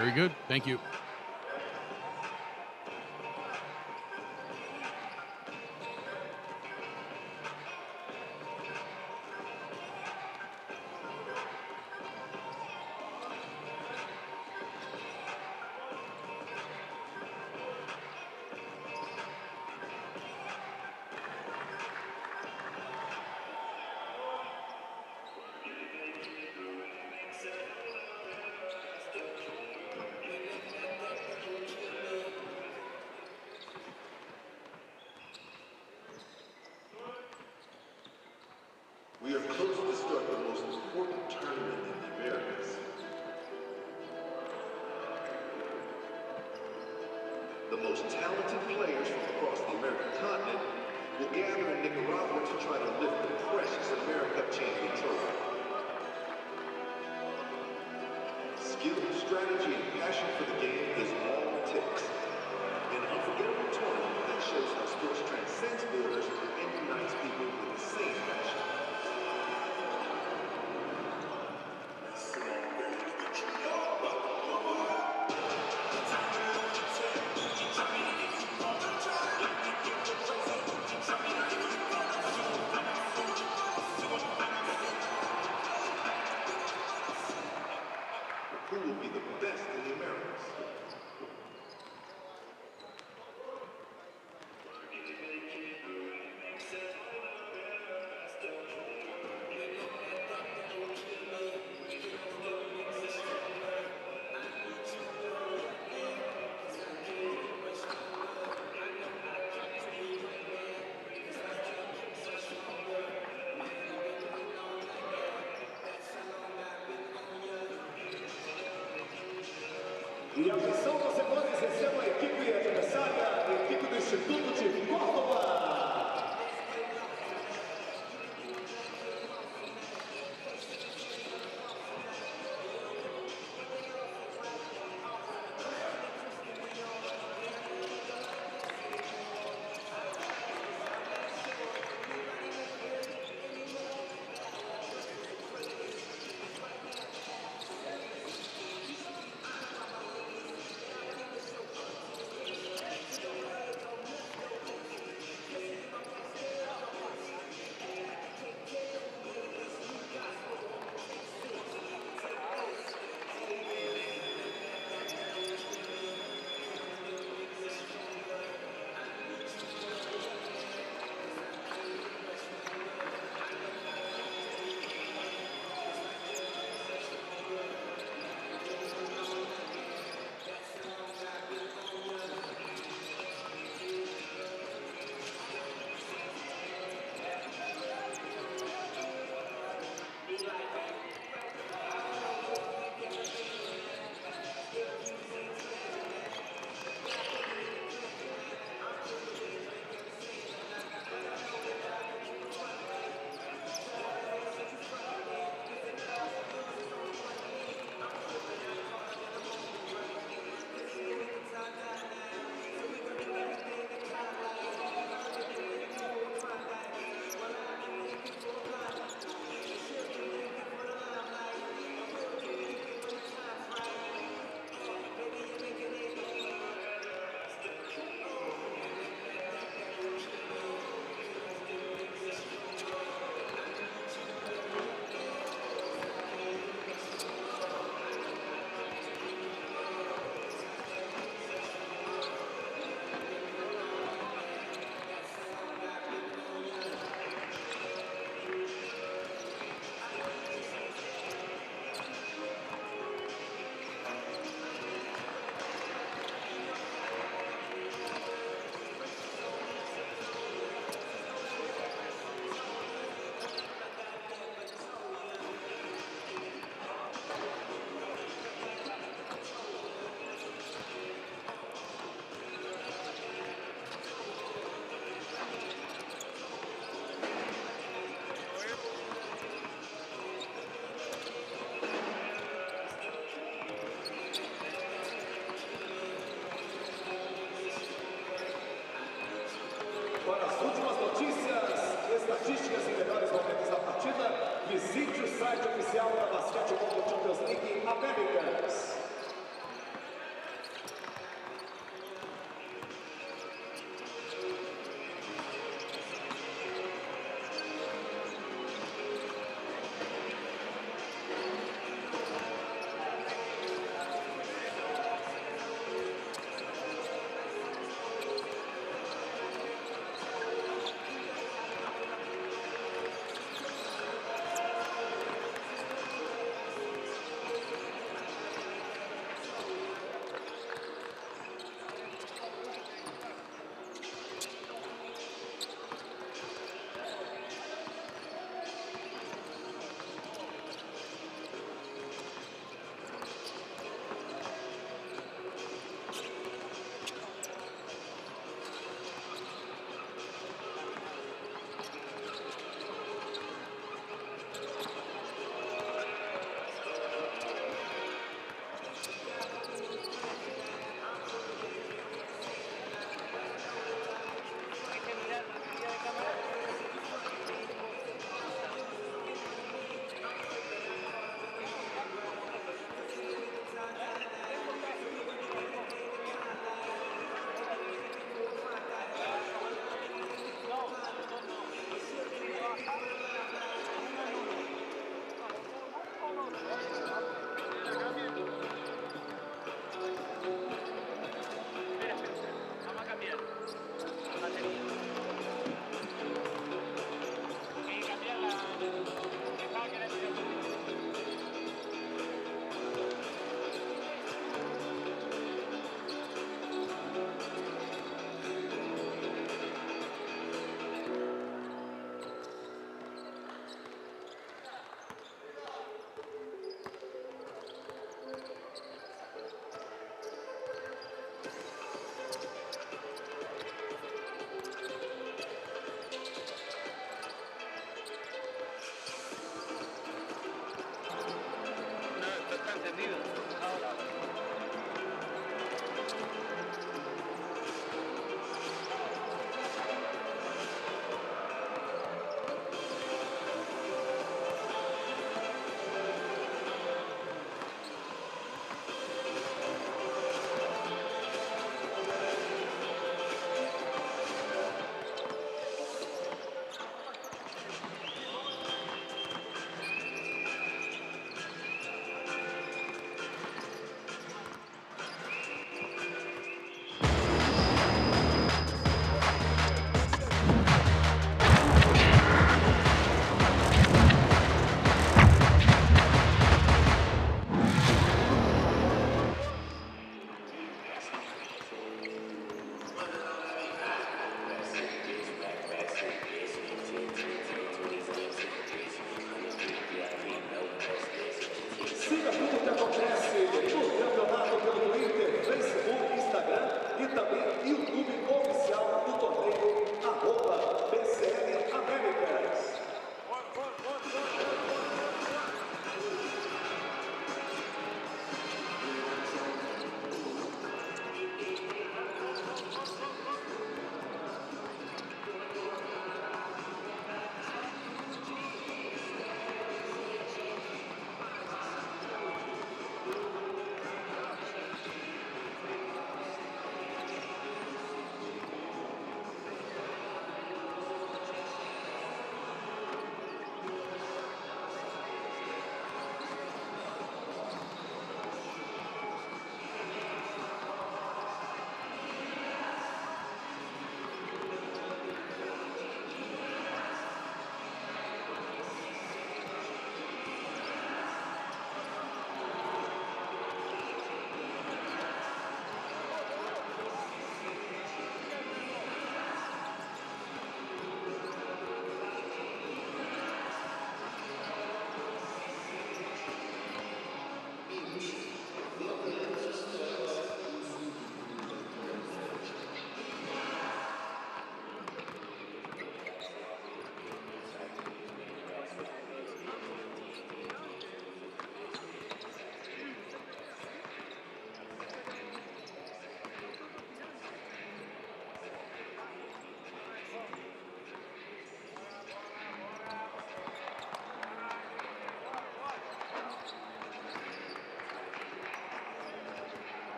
Very good. Thank you. We are close to start the most important tournament in the Americas. The most talented players from across the American continent will gather in Nicaragua to try to lift the precious America Champion Trophy. Skill, strategy, and passion for the game is all it takes. An unforgettable tournament that shows how sports transcends borders and unites people with the same passion. Who will be the best in the Americas? E atenção, torcedores, recebam a equipe adversária, a equipe do Instituto de Córdoba. Para as últimas notícias, estatísticas e melhores momentos da partida, visite o site oficial da Basquetebol Champions League Américas.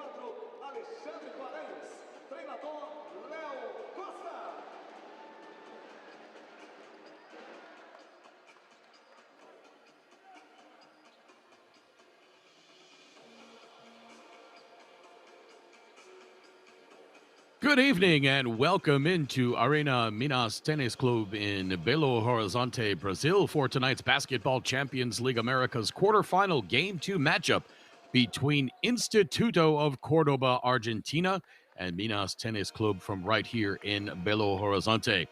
quadro, Alexandre Guaranhos. Treinador, Léo Costa. Good evening and welcome into Arena Minas Tenis Clube in Belo Horizonte, Brazil for tonight's Basketball Champions League America's quarterfinal Game 2 matchup between Instituto of Cordoba, Argentina and Minas Tenis Clube from right here in Belo Horizonte.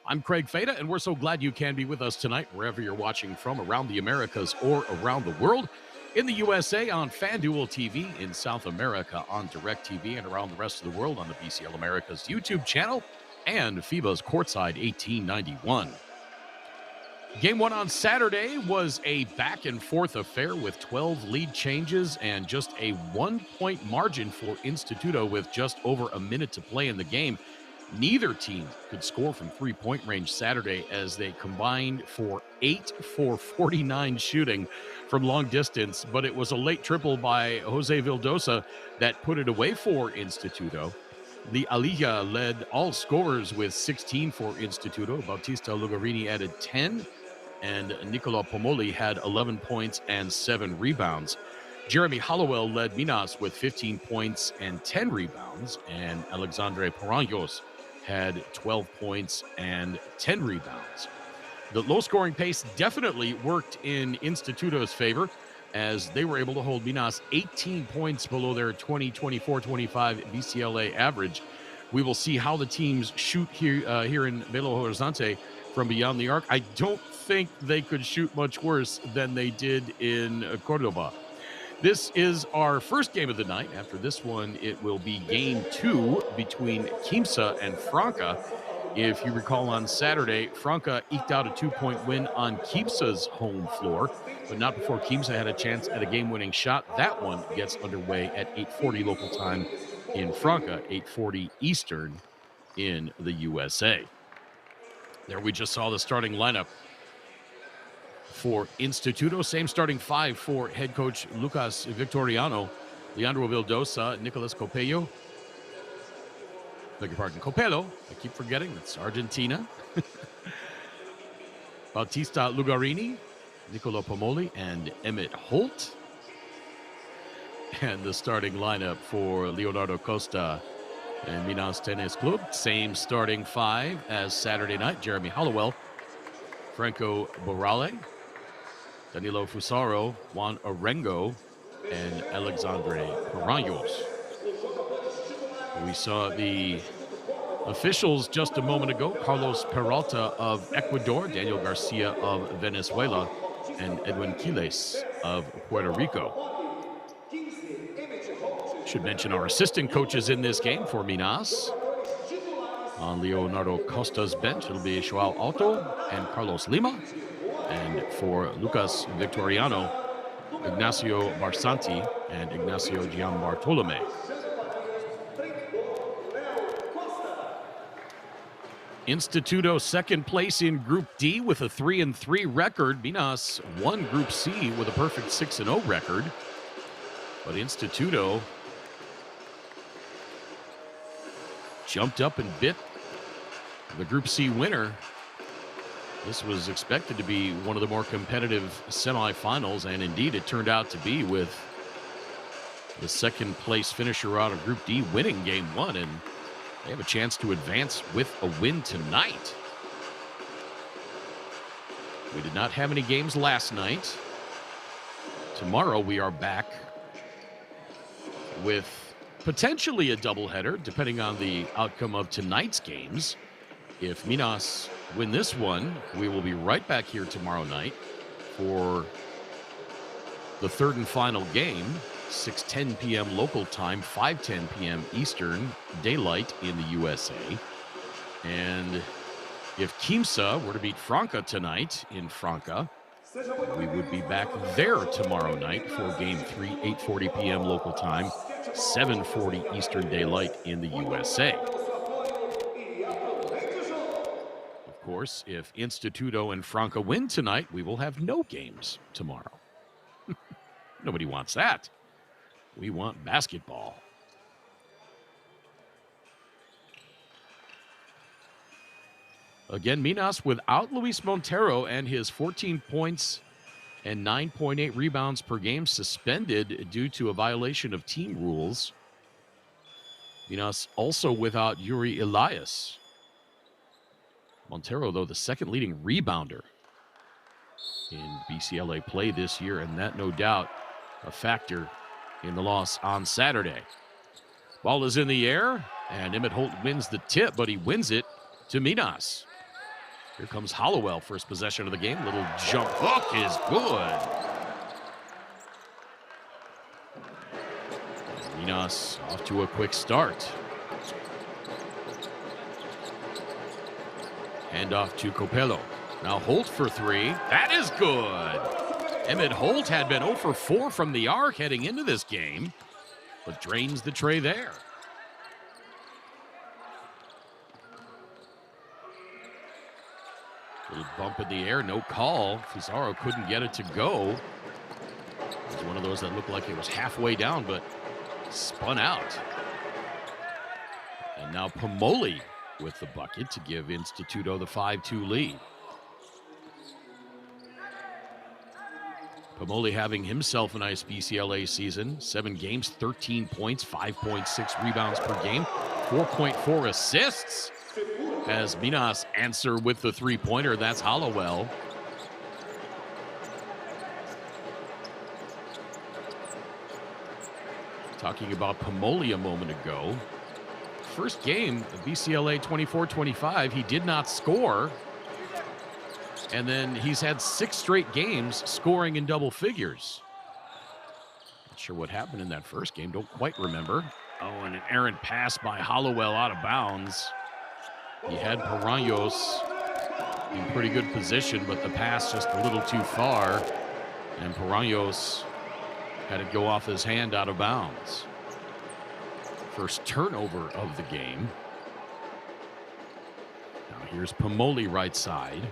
I'm Craig Feda, and we're so glad you can be with us tonight, wherever you're watching from around the Americas or around the world. In the USA on FanDuel TV, in South America on DirecTV, and around the rest of the world on the BCL America's YouTube channel and FIBA's Courtside 1891. Game 1 on Saturday was a back-and-forth affair with 12 lead changes and just a 1-point margin for Instituto with just over a minute to play in the game. Neither team could score from three-point range Saturday as they combined for 8 for 49 shooting from long distance, but it was a late triple by Jose Vildosa that put it away for Instituto. The Alija led all scorers with 16 for Instituto. Bautista Lugarini added 10, and Nicola Pomoli had 11 points and 7 rebounds. Jeremy Hollowell led Minas with 15 points and 10 rebounds, and Alexandre Paranhos had 12 points and 10 rebounds. The low-scoring pace definitely worked in Instituto's favor as they were able to hold Minas 18 points below their 20-24-25 BCLA average. We will see how the teams shoot here in Belo Horizonte from beyond the arc. I don't think they could shoot much worse than they did in Cordoba. This is our first game of the night. After this one, it will be game 2 between Quimsa and Franca. If you recall, on Saturday, Franca eked out a 2-point win on Quimsa's home floor, but not before Quimsa had a chance at a game-winning shot. That one gets underway at 8:40 local time in Franca, 8:40 Eastern in the USA. There we just saw the starting lineup for Instituto. Same starting five for head coach Lucas Victoriano, Leandro Vildosa, Nicolas Copello. Beg your pardon, Copello. I keep forgetting. That's Argentina. Bautista Lugarini, Nicola Pomoli, and Emmett Holt. And the starting lineup for Leonardo Costa and Minas Tenis Clube. Same starting five as Saturday night. Jeremy Hollowell, Franco Borrale, Danilo Fusaro, Juan Arengo, and Alexandre Paranhos. We saw the officials just a moment ago: Carlos Peralta of Ecuador, Daniel Garcia of Venezuela, and Edwin Quiles of Puerto Rico. Should mention our assistant coaches in this game for Minas. On Leonardo Costa's bench, it'll be Joao Alto and Carlos Lima. And for Lucas Victoriano, Ignacio Barsanti and Ignacio Gianbartolome. Instituto second place in Group D with a 3-3 record. Minas won Group C with a perfect 6-0 record. But Instituto jumped up and bit the Group C winner. This was expected to be one of the more competitive semifinals, and indeed it turned out to be, with the second place finisher out of Group D winning game 1, and they have a chance to advance with a win tonight. We did not have any games last night. Tomorrow we are back with potentially a doubleheader, depending on the outcome of tonight's games. If Minas win this one, we will be right back here tomorrow night for the third and final game, 6:10 p.m. local time, 5:10 p.m. Eastern Daylight in the USA. And if Quimsa were to beat Franca tonight in Franca, we would be back there tomorrow night for game 3, 8:40 p.m. local time, 7:40 Eastern Daylight in the USA. Of course, if Instituto and Franca win tonight, we will have no games tomorrow. Nobody wants that. We want basketball. Again, Minas without Luis Montero and his 14 points and 9.8 rebounds per game suspended due to a violation of team rules. Minas also without Yuri Elias. Montero, though, the second leading rebounder in BCLA play this year, and that no doubt a factor in the loss on Saturday. Ball is in the air, and Emmett Holt wins the tip, but he wins it to Minas. Here comes Hollowell, first possession of the game. Little jump hook is good. Minas off to a quick start. Hand off to Copello. Now Holt for three. That is good. Emmett Holt had been 0 for 4 from the arc heading into this game, but drains the tray there. Little bump in the air, no call. Fusaro couldn't get it to go. It was one of those that looked like it was halfway down, but spun out. And now Pomoli with the bucket to give Instituto the 5-2 lead. Pomoli having himself a nice BCLA season. 7 games, 13 points, 5.6 rebounds per game, 4.4 assists. As Minas answer with the three-pointer, that's Hollowell. Talking about Pomoli a moment ago. First game, BCLA 24-25, he did not score. And then he's had 6 straight games scoring in double figures. Not sure what happened in that first game, don't quite remember. Oh, and an errant pass by Hollowell out of bounds. He had Paraños in pretty good position, but the pass just a little too far. And Paraños had it go off his hand out of bounds. First turnover of the game. Now here's Pomoli right side.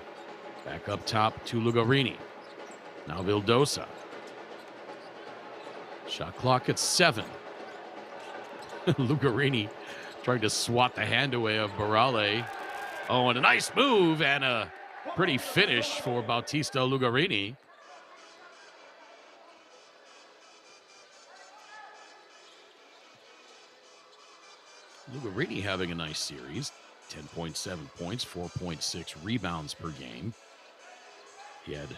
Back up top to Lugarini. Now Vildosa. Shot clock at 7. Lugarini trying to swat the hand away of Barale. Oh, and a nice move and a pretty finish for Bautista Lugarini. Lugarini having a nice series. 10.7 points, 4.6 rebounds per game. He had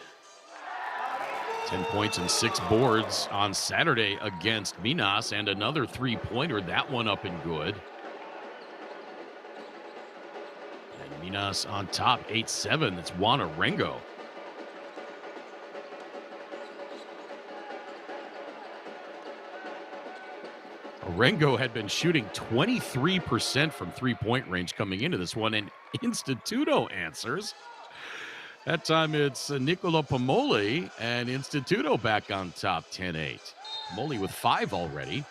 10 points and 6 boards on Saturday against Minas, and another three-pointer, that one up and good. And Minas on top, 8-7. That's Juan Arengo. Arengo had been shooting 23% from three-point range coming into this one, and Instituto answers. That time it's Nicola Pomoli, and Instituto back on top, 10-8. Pomoli with 5 already.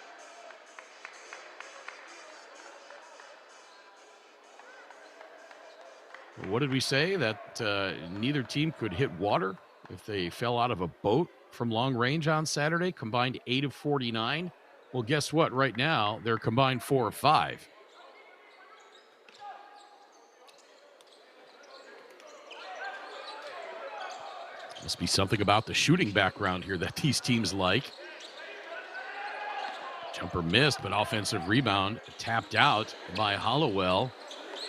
What did we say? That neither team could hit water if they fell out of a boat from long range on Saturday, combined 8 of 49. Well, guess what? Right now, they're combined 4 of 5. Must be something about the shooting background here that these teams like. Jumper missed, but offensive rebound tapped out by Hollowell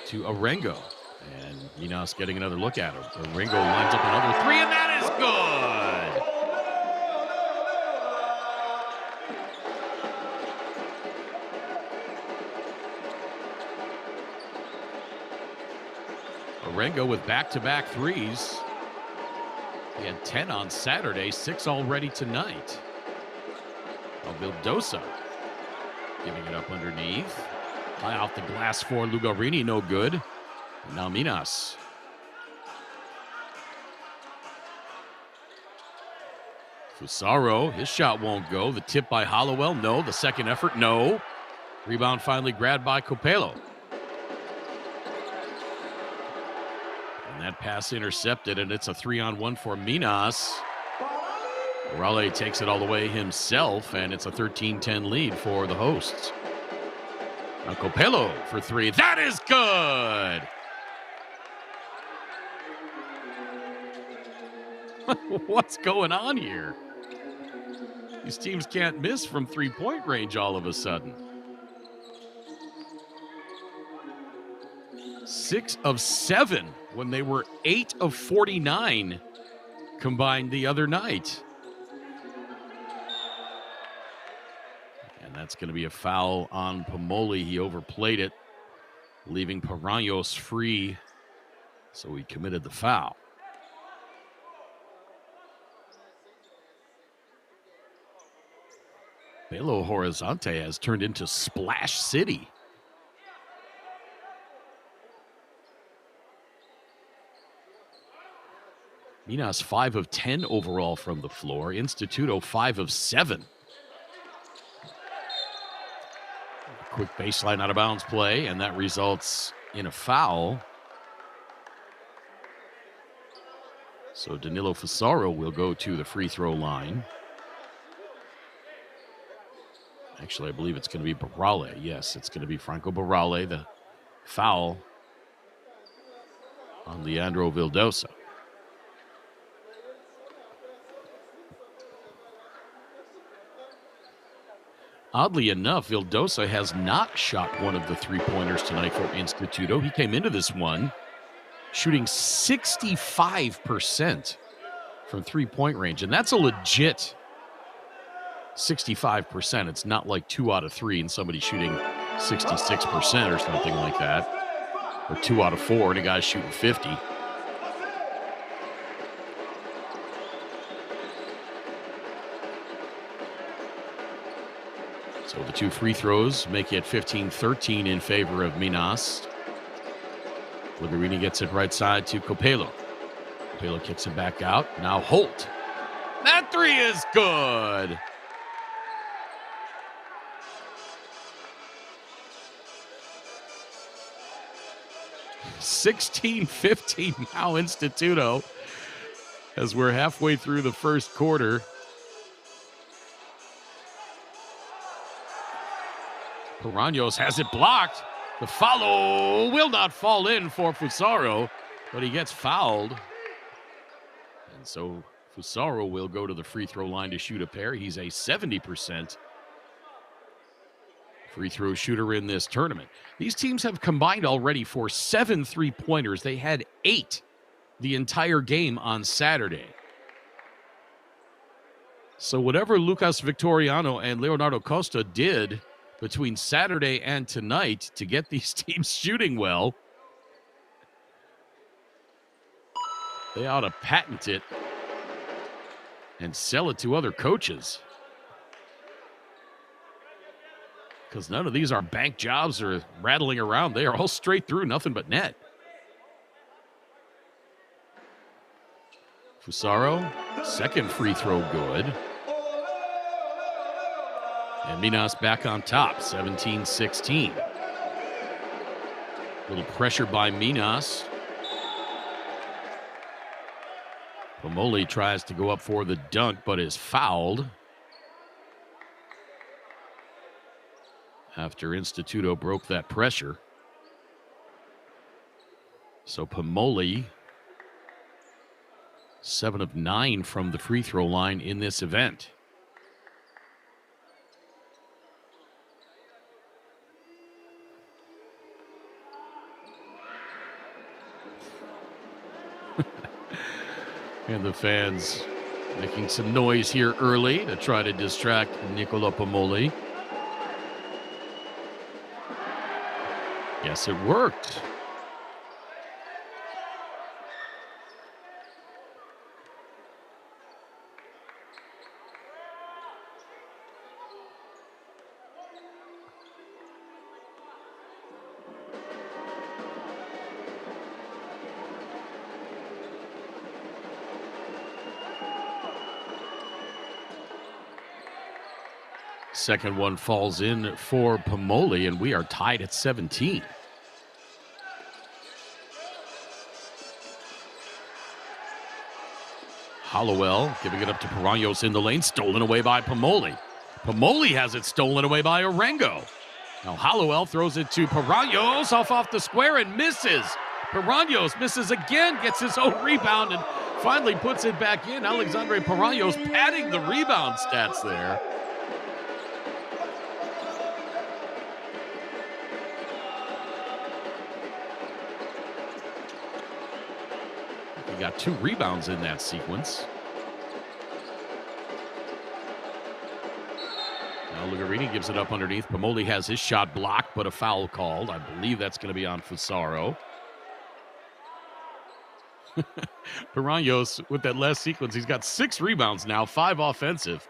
to Arengo. And Minas getting another look at him. Arengo lines up another 3, and that is good! Arengo with back-to-back threes. He had 10 on Saturday, 6 already tonight. Vildosa giving it up underneath. High off the glass for Lugarini, no good. And now Minas. Fusaro, his shot won't go. The tip by Hollowell, no. The second effort, no. Rebound finally grabbed by Copello. And that pass intercepted, and it's a 3-on-1 for Minas. Barale takes it all the way himself, and it's a 13-10 lead for the hosts. Now Copello for 3. That is good! What's going on here? These teams can't miss from three-point range all of a sudden. 6 of 7 when they were 8 of 49 combined the other night. And that's going to be a foul on Pomoli. He overplayed it, leaving Paraños free, so he committed the foul. Belo Horizonte has turned into Splash City. Minas 5 of 10 overall from the floor. Instituto 5 of 7. Quick baseline out of bounds play, and that results in a foul. So Danilo Fusaro will go to the free throw line. Actually, I believe it's going to be Barale. Yes, it's going to be Franco Barale, the foul on Leandro Vildosa. Oddly enough, Vildosa has not shot one of the three-pointers tonight for Instituto. He came into this one shooting 65% from three-point range, and that's a legit 65%. It's not like 2 out of 3 and somebody shooting 66% or something like that, or 2 out of 4 and a guy's shooting 50. So the 2 free throws make it 15-13 in favor of Minas. Liberini gets it right side to Copelo. Copelo kicks it back out. Now Holt. That 3 is good. $16-15 now Instituto as we're halfway through the first quarter. Paraños has it blocked. The follow will not fall in for Fusaro, but he gets fouled. And so Fusaro will go to the free throw line to shoot a pair. He's a 70% free throw shooter in this tournament. These teams have combined already for 7 three-pointers. They had 8 the entire game on Saturday. So whatever Lucas Victoriano and Leonardo Costa did between Saturday and tonight to get these teams shooting well, they ought to patent it and sell it to other coaches. Because none of these are bank jobs or rattling around. They are all straight through, nothing but net. Fusaro, second free throw good. And Minas back on top, 17-16. Little pressure by Minas. Pomoli tries to go up for the dunk, but is fouled after Instituto broke that pressure. So Pomoli, 7 of 9 from the free throw line in this event. And the fans making some noise here early to try to distract Nicola Pomoli. Yes, it worked. Second one falls in for Pomoli, and we are tied at 17. Hollowell giving it up to Paraños in the lane, stolen away by Pomoli. Pomoli has it stolen away by Orengo. Now Hollowell throws it to Paraños off the square and misses. Paraños misses again, gets his own rebound, and finally puts it back in. Alexandre Paraños padding the rebound stats there. He got 2 rebounds in that sequence. Now Lugarini gives it up underneath. Pomoli has his shot blocked, but a foul called. I believe that's going to be on Fusaro. Paraños, with that last sequence, he's got 6 rebounds now, 5 offensive.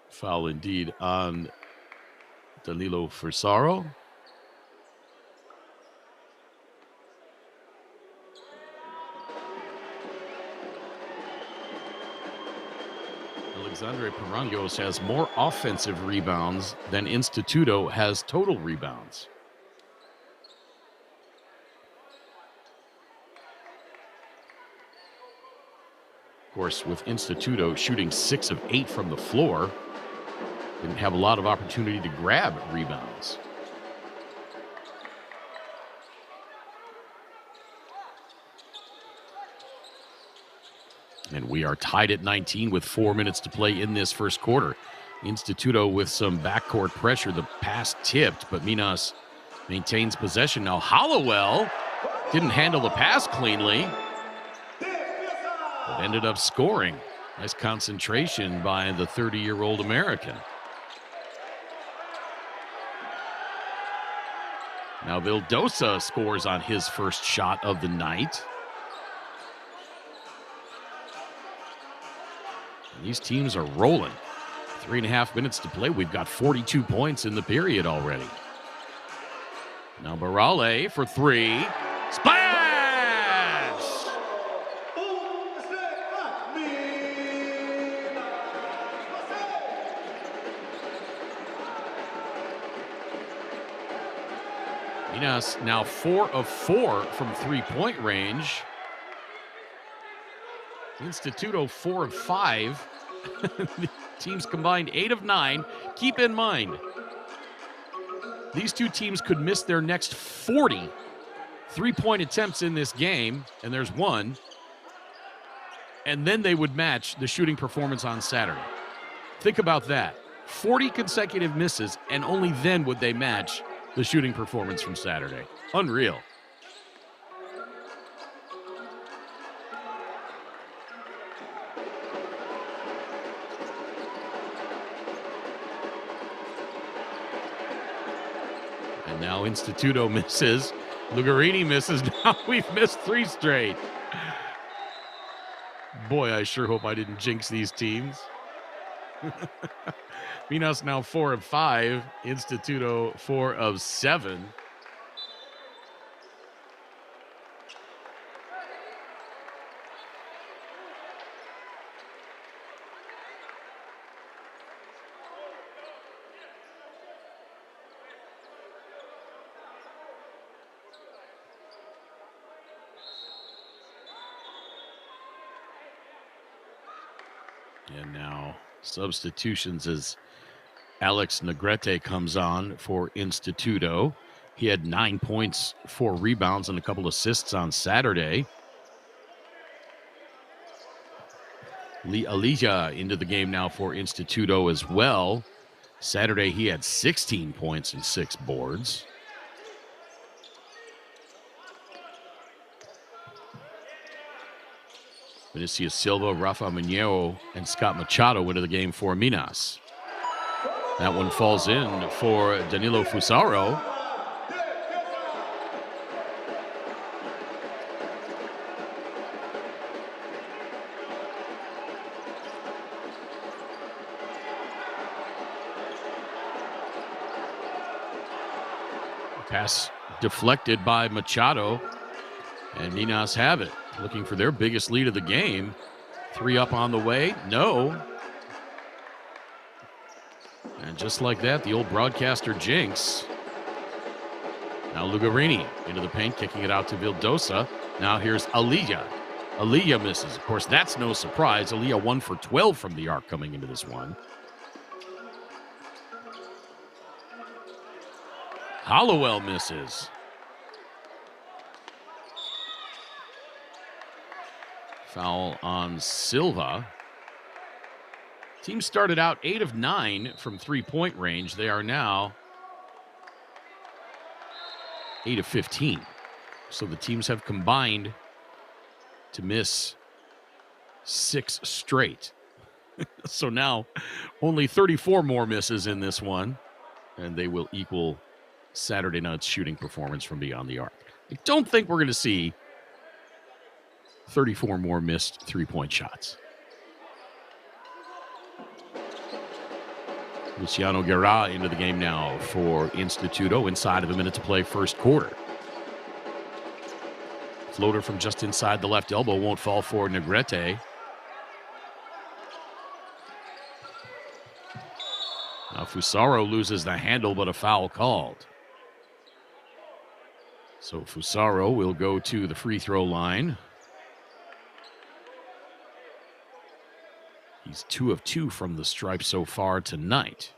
Foul indeed on Danilo Fusaro. Alexandre Paraños has more offensive rebounds than Instituto has total rebounds. Of course, with Instituto shooting 6 of 8 from the floor, didn't have a lot of opportunity to grab rebounds. And we are tied at 19 with 4 minutes to play in this first quarter. Instituto with some backcourt pressure. The pass tipped, but Minas maintains possession. Now Hollowell didn't handle the pass cleanly, but ended up scoring. Nice concentration by the 30-year-old American. Now Vildosa scores on his first shot of the night. These teams are rolling. 3.5 minutes to play. We've got 42 points in the period already. Now Barale for 3. Splash! Minas now 4 of 4 from 3-point range. Instituto 4 of 5. The teams combined 8 of 9. Keep in mind, these two teams could miss their next 40 3-point attempts in this game, and there's 1, and then they would match the shooting performance on Saturday. Think about that. 40 consecutive misses, and only then would they match the shooting performance from Saturday. Unreal. And now Instituto misses. Lugarini misses. Now we've missed 3 straight. Boy, I sure hope I didn't jinx these teams. Minas now 4 of 5. Instituto 4 of 7. And now substitutions as Alex Negrete comes on for Instituto. He had 9 points, 4 rebounds, and a couple assists on Saturday. Lee Alija into the game now for Instituto as well. Saturday, he had 16 points and 6 boards. Vinicius Silva, Rafa Mineo, and Scott Machado into the game for Minas. That one falls in for Danilo Fusaro. Pass deflected by Machado, and Minas have it. Looking for their biggest lead of the game. 3 up on the way. No. And just like that, the old broadcaster jinx. Now Lugarini into the paint, kicking it out to Vildosa. Now here's Alija. Alija misses. Of course, that's no surprise. Alija 1 for 12 from the arc coming into this one. Hollowell misses. Foul on Silva. Team started out 8 of 9 from three-point range. They are now 8 of 15. So the teams have combined to miss 6 straight. So now only 34 more misses in this one, and they will equal Saturday night's shooting performance from beyond the arc. I don't think we're going to see 34 more missed three-point shots. Luciano Guerra into the game now for Instituto, inside of a minute to play first quarter. Floater from just inside the left elbow won't fall for Negrete. Now Fusaro loses the handle, but a foul called. So Fusaro will go to the free throw line. He's 2 of 2 from the stripe so far tonight.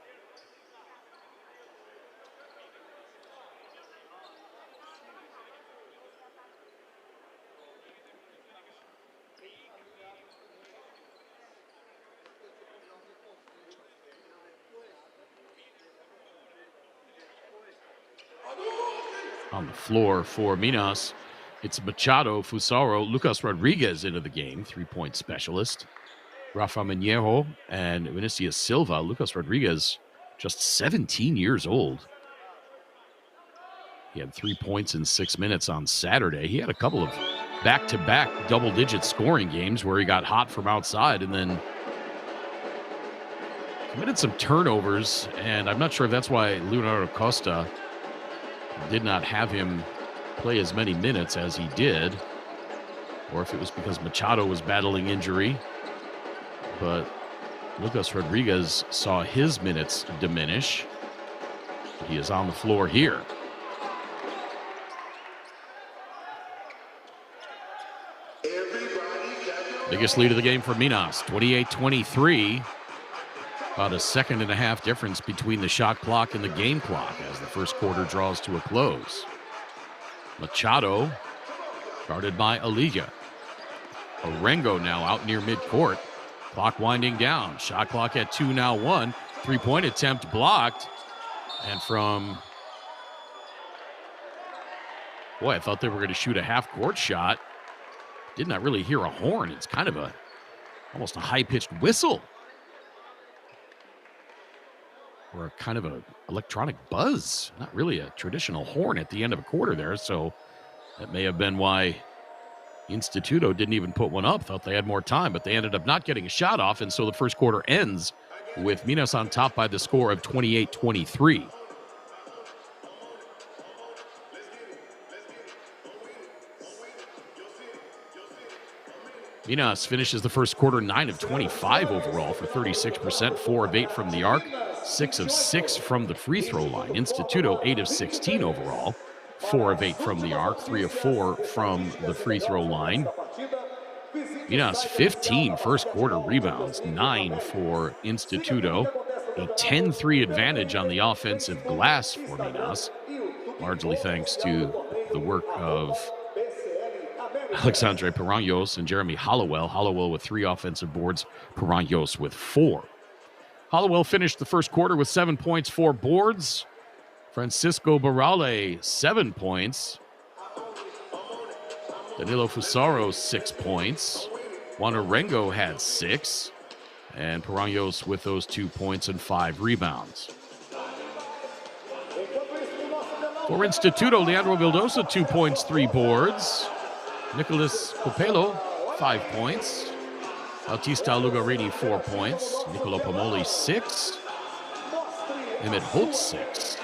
On the floor for Minas, it's Machado, Fusaro, Lucas Rodriguez into the game, three-point specialist. Rafa Minejo and Vinicius Silva. Lucas Rodriguez, just 17 years old. He had 3 points in 6 minutes on Saturday. He had a couple of back-to-back double-digit scoring games where he got hot from outside and then committed some turnovers, and I'm not sure if that's why Leonardo Costa did not have him play as many minutes as he did, or if it was because Machado was battling injury. But Lucas Rodriguez saw his minutes diminish. He is on the floor here. Biggest lead of the game for Minas, 28-23. About a second and a half difference between the shot clock and the game clock as the first quarter draws to a close. Machado, guarded by Aliga. Orengo now out near midcourt. Clock winding down. Shot clock at 2, now 1. Three-point attempt blocked. And from... Boy, I thought they were going to shoot a half-court shot. Did not really hear a horn. It's kind of almost a high-pitched whistle. Or a kind of an electronic buzz. Not really a traditional horn at the end of a quarter there. So that may have been why Instituto didn't even put one up. Thought they had more time, but they ended up not getting a shot off. And so the first quarter ends with Minas on top by the score of 28-23. Minas finishes the first quarter 9 of 25 overall for 36%, 4 of 8 from the arc, 6 of 6 from the free throw line. Instituto 8 of 16 overall, 4 of 8 from the arc, 3 of 4 from the free throw line. Minas 15 first quarter rebounds, 9 for Instituto, a 10-3 advantage on the offensive glass for Minas, largely thanks to the work of Alexandre Piranhos and Jeremy Hollowell. Hollowell with 3 offensive boards, Piranhos with 4. Hollowell finished the first quarter with 7 points, 4 boards. Francisco Barale, 7 points. Danilo Fusaro, 6 points. Juan Orengo had 6. And Piranhos with those 2 points and 5 rebounds. For Instituto, Leandro Vildosa, 2 points, 3 boards. Nicolas Copelo, 5 points. Bautista Lugarini, 4 points. Nicolo Pomoli, 6. Emmett Holt, 6.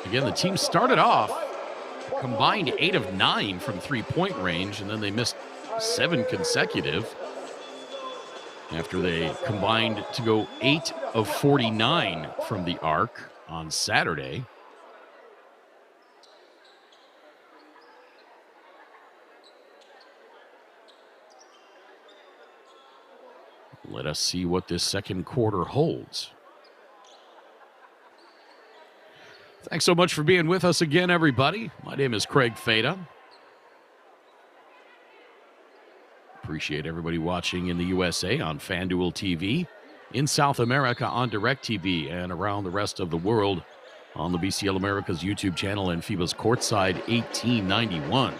Again, the team started off combined 8 of 9 from three-point range, and then they missed 7 consecutive. after they combined to go 8 of 49 from the arc on Saturday. Let us see what this second quarter holds. Thanks so much for being with us again, everybody. My name is Craig Fada. Appreciate everybody watching in the USA on FanDuel TV, in South America on DirecTV, and around the rest of the world on the BCL America's YouTube channel and FIBA's Courtside 1891.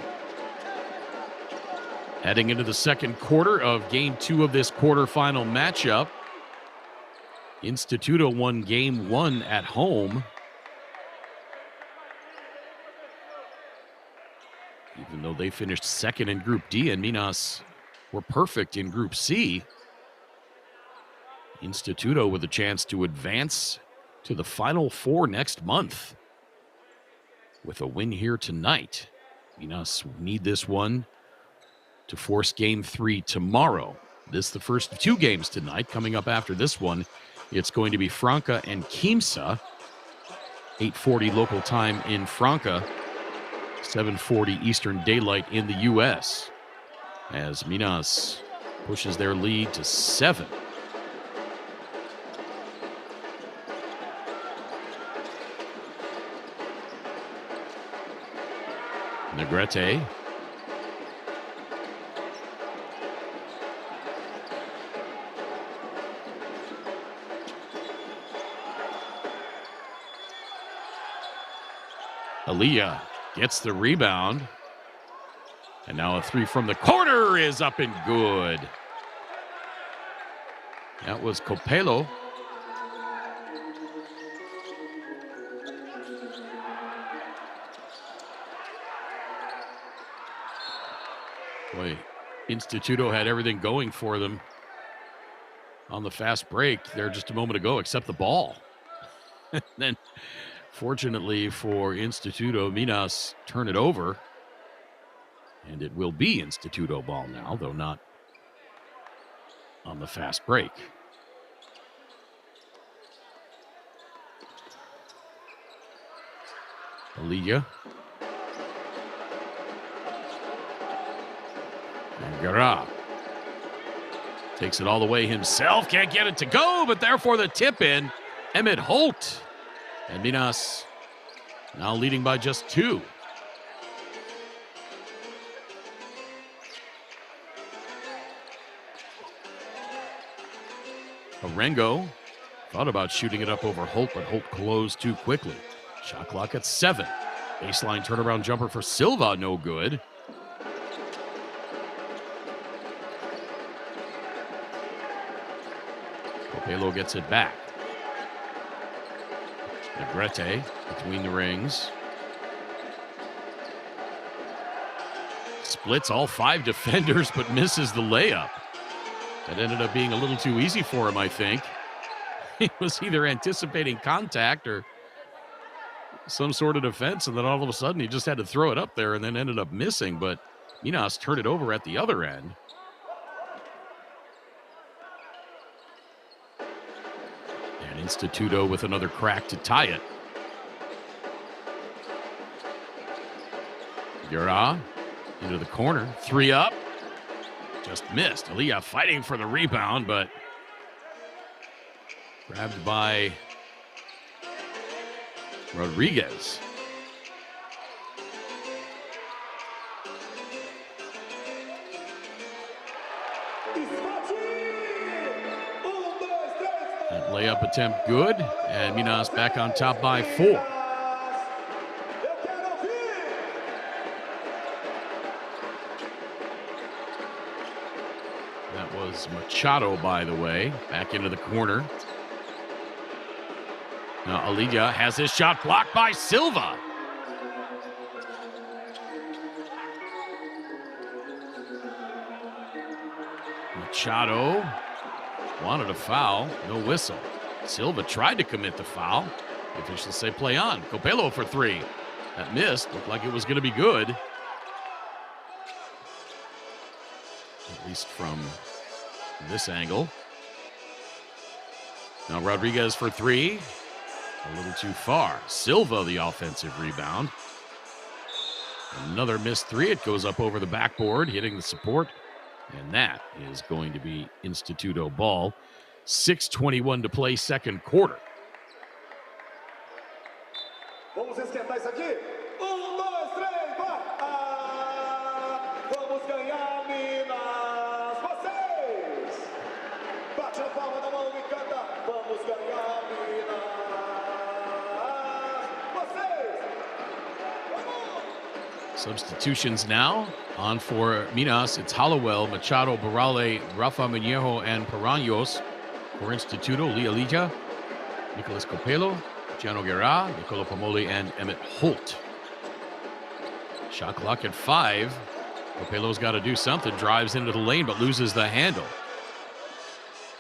Heading into the second quarter of Game 2 of this quarterfinal matchup, Instituto won Game 1 at home. Even though they finished second in Group D and Minas were perfect in Group C, Instituto with a chance to advance to the Final Four next month. With a win here tonight, Minas need this one to force Game 3 tomorrow. This is the first of 2 games tonight. Coming up after this one, it's going to be Franca and Quimsa. 8:40 local time in Franca, 7:40 Eastern Daylight in the U.S. as Minas pushes their lead to 7. Negrete. Aliyah gets the rebound. And now a 3 from the corner is up and good. That was Copelo. Boy, Instituto had everything going for them on the fast break there just a moment ago, except the ball. Then, fortunately for Instituto, Minas turn it over. And it will be Instituto ball now, though not on the fast break. Aliyah. And Gara takes it all the way himself. Can't get it to go, but therefore the tip in. Emmett Holt. And Minas now leading by just 2. Arengo thought about shooting it up over Holt, but Holt closed too quickly. Shot clock at 7. Baseline turnaround jumper for Silva, no good. Copelo gets it back. Negrete between the rings. Splits all 5 defenders, but misses the layup. That ended up being a little too easy for him, I think. He was either anticipating contact or some sort of defense, and then all of a sudden he just had to throw it up there and then ended up missing. But Minas turned it over at the other end. And Instituto with another crack to tie it. Yura into the corner. 3 up. Just missed. Aliyah fighting for the rebound, but grabbed by Rodriguez. That layup attempt good, and Minas back on top by 4. That was Machado, by the way, back into the corner. Now Aliyah has his shot blocked by Silva. Machado wanted a foul, no whistle. Silva tried to commit the foul. The officials say play on. Copelo for 3. That missed. Looked like it was going to be good. At least from this angle. Now Rodriguez for three. A little too far. Silva, the offensive rebound. Another missed three. It goes up over the backboard, hitting the support. And that is going to be Instituto ball. 6:21 to play, second quarter. Vamos esquentar isso aqui. 1, 2, 3, vai! Vamos ganhar, Minas! Vocês! Bate a palma da mão e canta. Vamos ganhar, Minas! Vocês! Vamos! Substitutions now. On for Minas, it's Hollowell, Machado, Barale, Rafa Minejo, and Paraños. For Instituto, Lialija, Nicolas Copelo, Gianno Guerra, Nicola Pomoli, and Emmett Holt. Shot clock at 5. Copelo's got to do something. Drives into the lane, but loses the handle.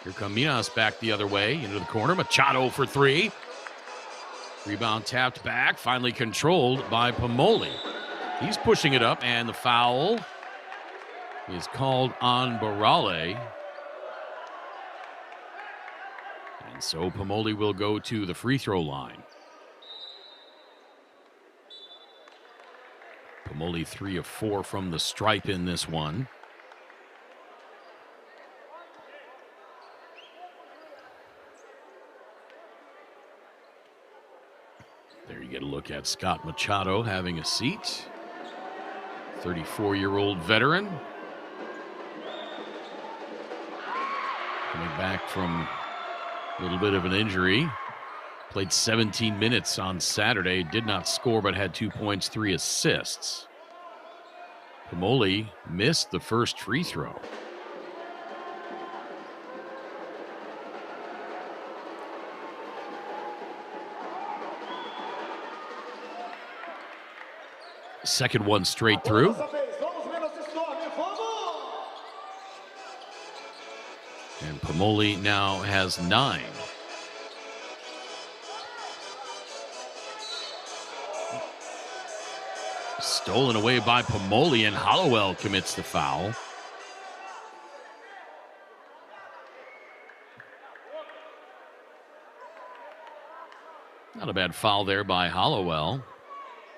Here come Minas back the other way into the corner. Machado for 3. Rebound tapped back, finally controlled by Pomoli. He's pushing it up, and the foul is called on Barale. And so Pomoli will go to the free throw line. Pomoli 3 of 4 from the stripe in this one. There you get a look at Scott Machado having a seat. 34-year-old veteran. Coming back from a little bit of an injury. Played 17 minutes on Saturday. Did not score, but had 2 points, 3 assists. Pomoli missed the first free throw. Second one straight through. And Pomoli now has 9. Stolen away by Pomoli, and Hollowell commits the foul. Not a bad foul there by Hollowell.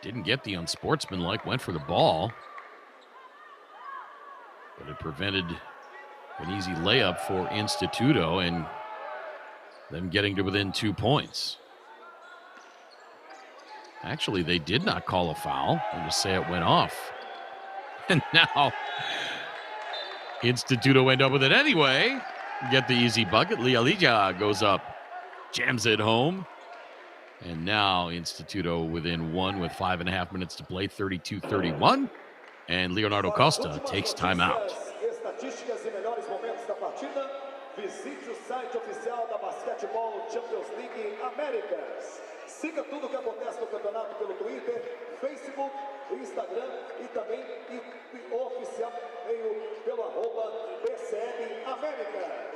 Didn't get the unsportsmanlike, went for the ball. But it prevented an easy layup for Instituto and them getting to within 2 points. Actually, they did not call a foul. I'll just say it went off. And now Instituto end up with it anyway. Get the easy bucket. Lialija goes up, jams it home. And now Instituto within 1 with 5.5 minutes to play, 32-31. And Leonardo Costa takes timeout. Estatísticas e melhores momentos da partida. Visite o site oficial da Basquetebol Champions League Américas. Siga tudo o que acontece no campeonato pelo Twitter, Facebook, Instagram e também o oficial pelo @BCL Américas.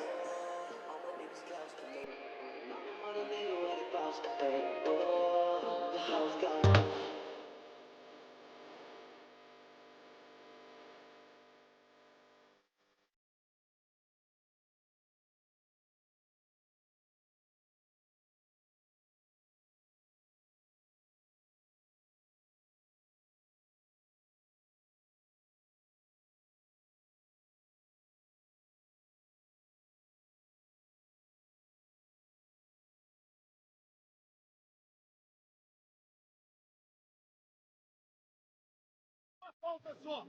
Falta só.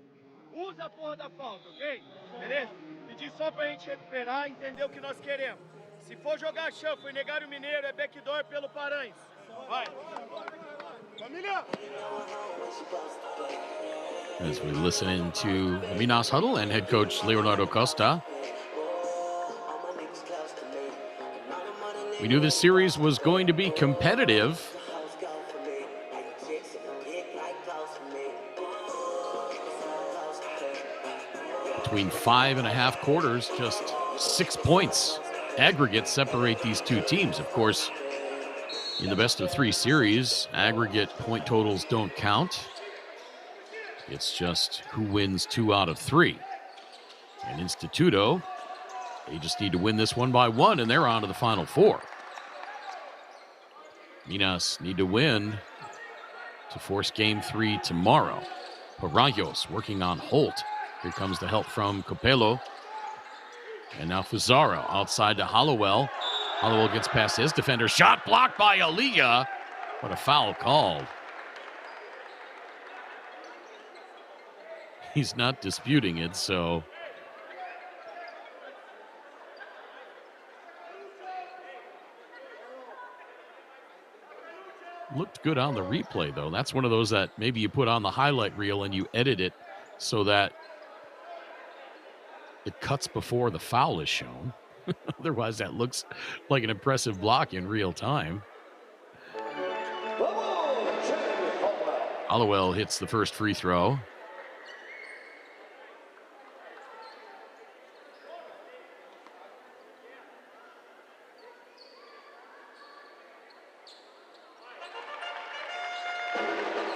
Usa a porra da falta, ok? Beleza? Pedir só pra gente recuperar e entender o que nós queremos. Se for jogar chanfre e negar o Mineiro, é backdoor pelo Paranhos. Vai. Família! As we listen into the Minas huddle and head coach Leonardo Costa. We knew this series was going to be competitive. Between 5.5 quarters, just 6 points aggregate separate these two teams. Of course, in the best of 3 series, aggregate point totals don't count. It's just who wins 2 out of 3. And Instituto, they just need to win this one by 1, and they're on to the Final Four. Minas need to win to force game 3 tomorrow. Parayos working on Holt. Here comes the help from Capello. And now Fusaro outside to Hollowell. Hollowell gets past his defender. Shot blocked by Aliyah. What a foul called. He's not disputing it, so. Looked good on the replay, though. That's one of those that maybe you put on the highlight reel and you edit it so that it cuts before the foul is shown. Otherwise, that looks like an impressive block in real time. Hollowell hits the first free throw.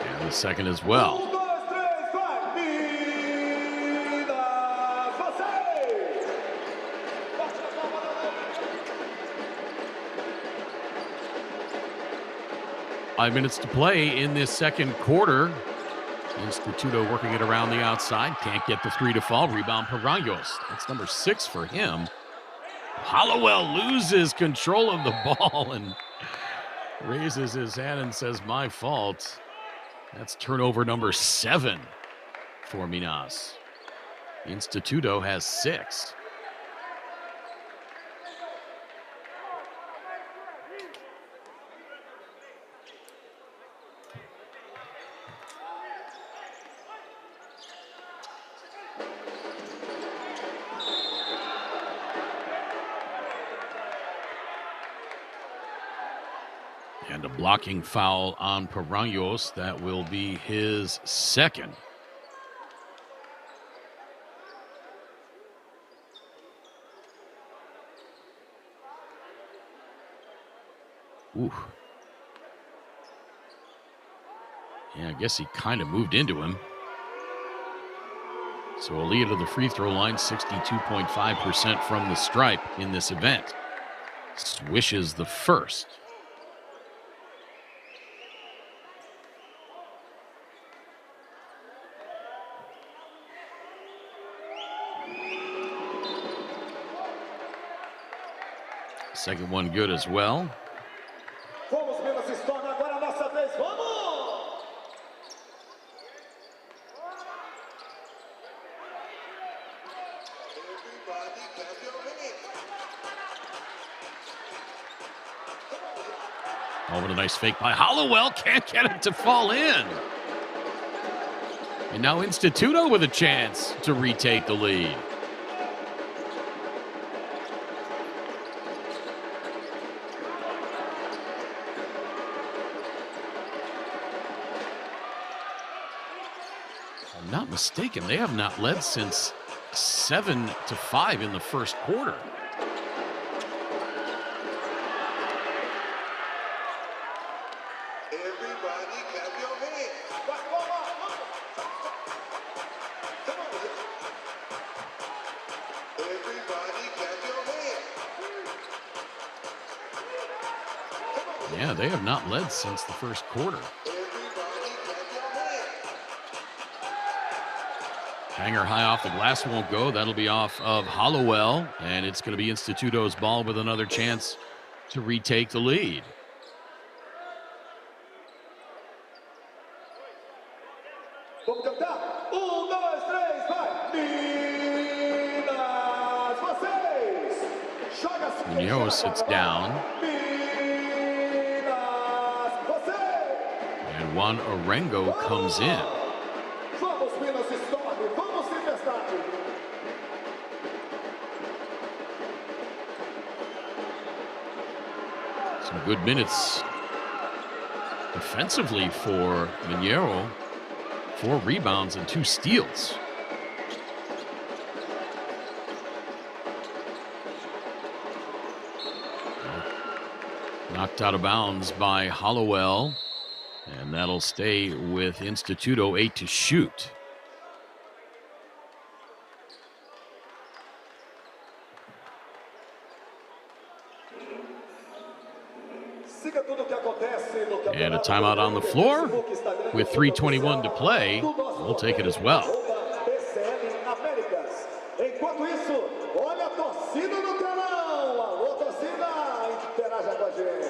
And the second as well. 5 minutes to play in this second quarter. Instituto working it around the outside. Can't get the three to fall. Rebound Parayos. That's number 6 for him. Hollowell loses control of the ball and raises his hand and says, my fault. That's turnover number 7 for Minas. Instituto has 6. And a blocking foul on Parayos. That will be his second. Ooh. Yeah, I guess he kind of moved into him. So Aliyah to the free throw line, 62.5% from the stripe in this event. Swishes the first. Second one good as well. Vamos, Minas, se torna agora a nossa vez. Vamos! Oh, what a nice fake by Hollowell. Can't get it to fall in. And now Instituto with a chance to retake the lead. If I'm not mistaken, they have not led since 7-5 in the first quarter. Yeah, they have not led since the first quarter. Hanger high off the glass won't go. That'll be off of Hollowell, and it's going to be Instituto's ball with another chance to retake the lead. Vamos cantar. 1, 2, 3, vai! Minas, vocês! Joga Munoz sits down. Minas, vocês! And Juan Arengo comes in. Vamos, Minas, se torne. Vamos, tempestade! Some good minutes defensively for Mineiro. 4 rebounds and 2 steals. Knocked out of bounds by Hollowell. And that'll stay with Instituto, 8 to shoot. Siga tudo o que acontece no campeonato. And a timeout on the floor with 3:21 to play. We'll take it as well. BCL Américas. Enquanto isso, olha a torcida no telão. Alô, torcida, interaja com a gente.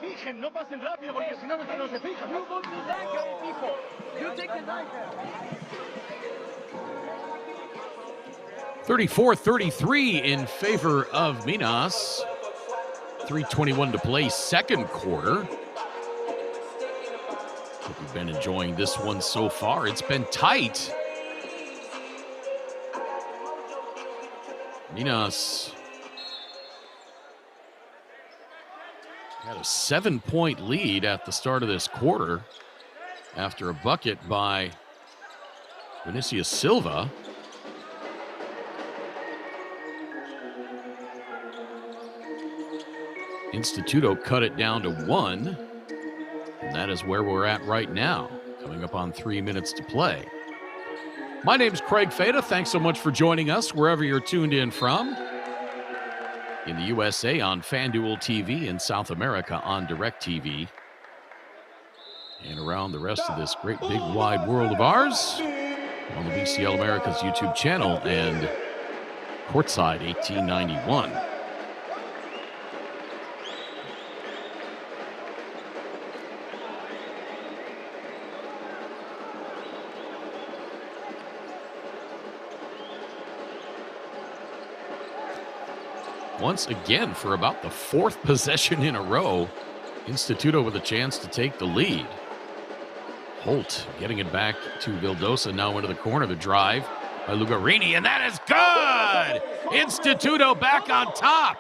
Fijen, no pasen rápido porque si no no se fijan. You go to the back, people. You take the knife. 34-33 in favor of Minas. 3:21 to play, second quarter. Hope you've been enjoying this one so far. It's been tight. Minas had a 7-point lead at the start of this quarter after a bucket by Vinicius Silva. Instituto cut it down to 1, and that is where we're at right now, coming up on 3 minutes to play. My name's Craig Fada. Thanks so much for joining us wherever you're tuned in from. In the USA on FanDuel TV, in South America on DirecTV, and around the rest of this great big wide world of ours on the BCL America's YouTube channel and Courtside 1891. Once again, for about the fourth possession in a row, Instituto with a chance to take the lead. Holt getting it back to Vildosa, now into the corner. The drive by Lugarini, and that is good! Instituto back on top.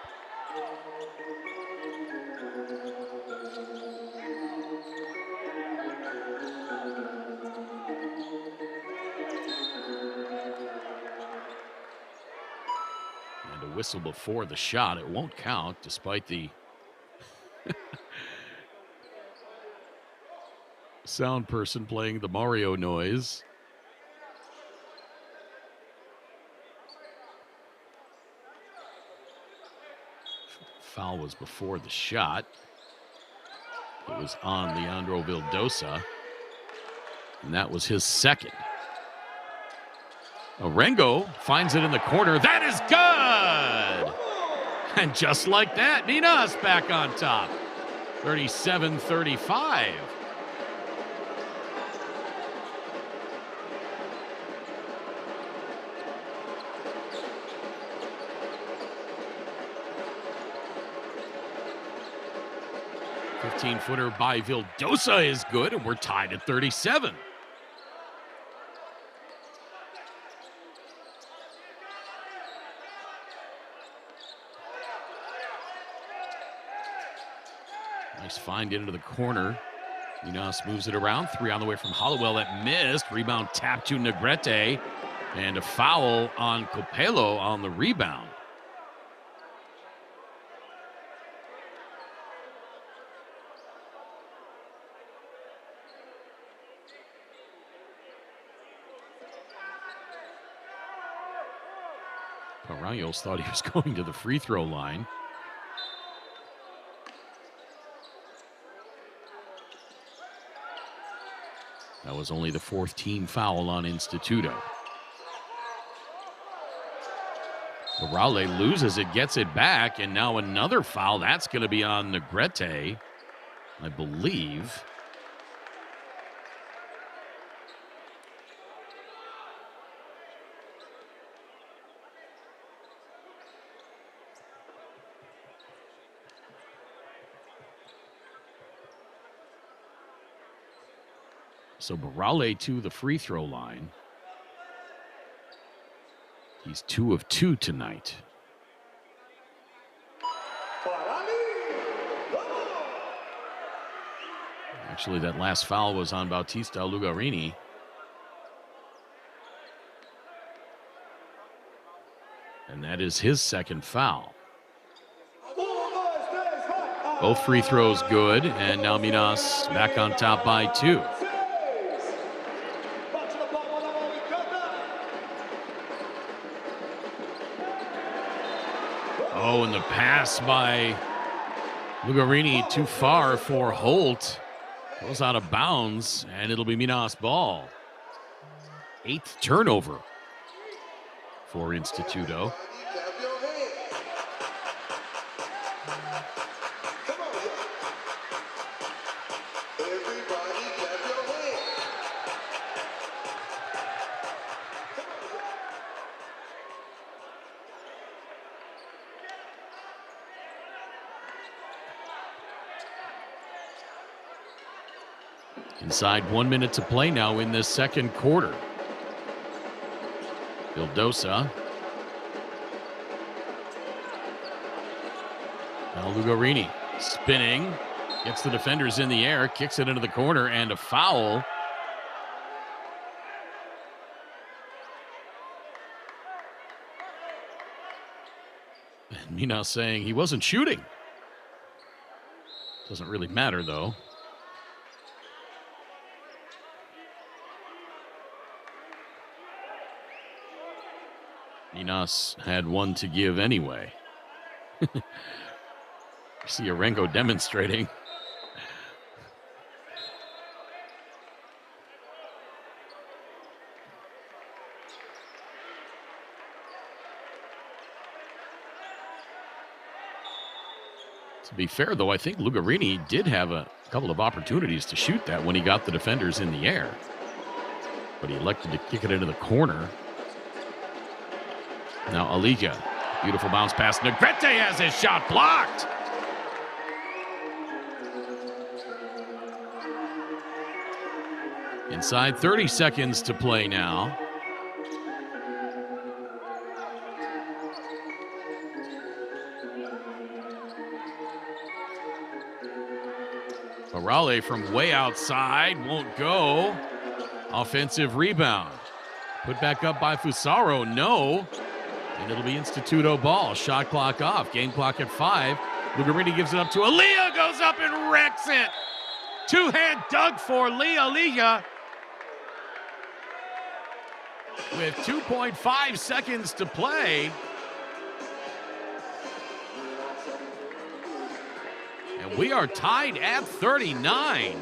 And a whistle before the shot. It won't count, despite the sound person playing the Mario noise. Foul was before the shot. It was on Leandro Vildosa, and that was his second. Orengo finds it in the corner. That is good! And just like that, Minas back on top. 37-35. Footer by Vildosa is good, and we're tied at 37. Nice find into the corner. Minas moves it around. 3 on the way from Hollowell that missed. Rebound tapped to Negrete. And a foul on Copelo on the rebound. Parayos thought he was going to the free throw line. That was only the 4th team foul on Instituto. Morale loses it, gets it back, and now another foul. That's going to be on Negrete, I believe. So Barale to the free throw line. He's 2 of 2 tonight. Actually, that last foul was on Bautista Lugarini. And that is his second foul. Both free throws good, and now Minas back on top by 2. Oh, and the pass by Lugarini too far for Holt. Goes out of bounds, and it'll be Minas ball. 8th turnover for Instituto. Inside 1 minute to play now in this second quarter. Vildosa. Now Lugarini spinning. Gets the defenders in the air. Kicks it into the corner, and a foul. And Minas saying he wasn't shooting. Doesn't really matter, though. Minas had one to give anyway. See Arengo demonstrating. To be fair, though, I think Lugarini did have a couple of opportunities to shoot that when he got the defenders in the air. But he elected to kick it into the corner. Now Aliga, beautiful bounce pass. Negrete has his shot blocked. Inside 30 seconds to play now. Barale from way outside won't go. Offensive rebound. Put back up by Fusaro. No. And it'll be Instituto ball. Shot clock off. Game clock at 5. Lugarini gives it up to Aaliyah. Goes up and wrecks it. Two-hand dunk for Aaliyah. With 2.5 seconds to play. And we are tied at 39.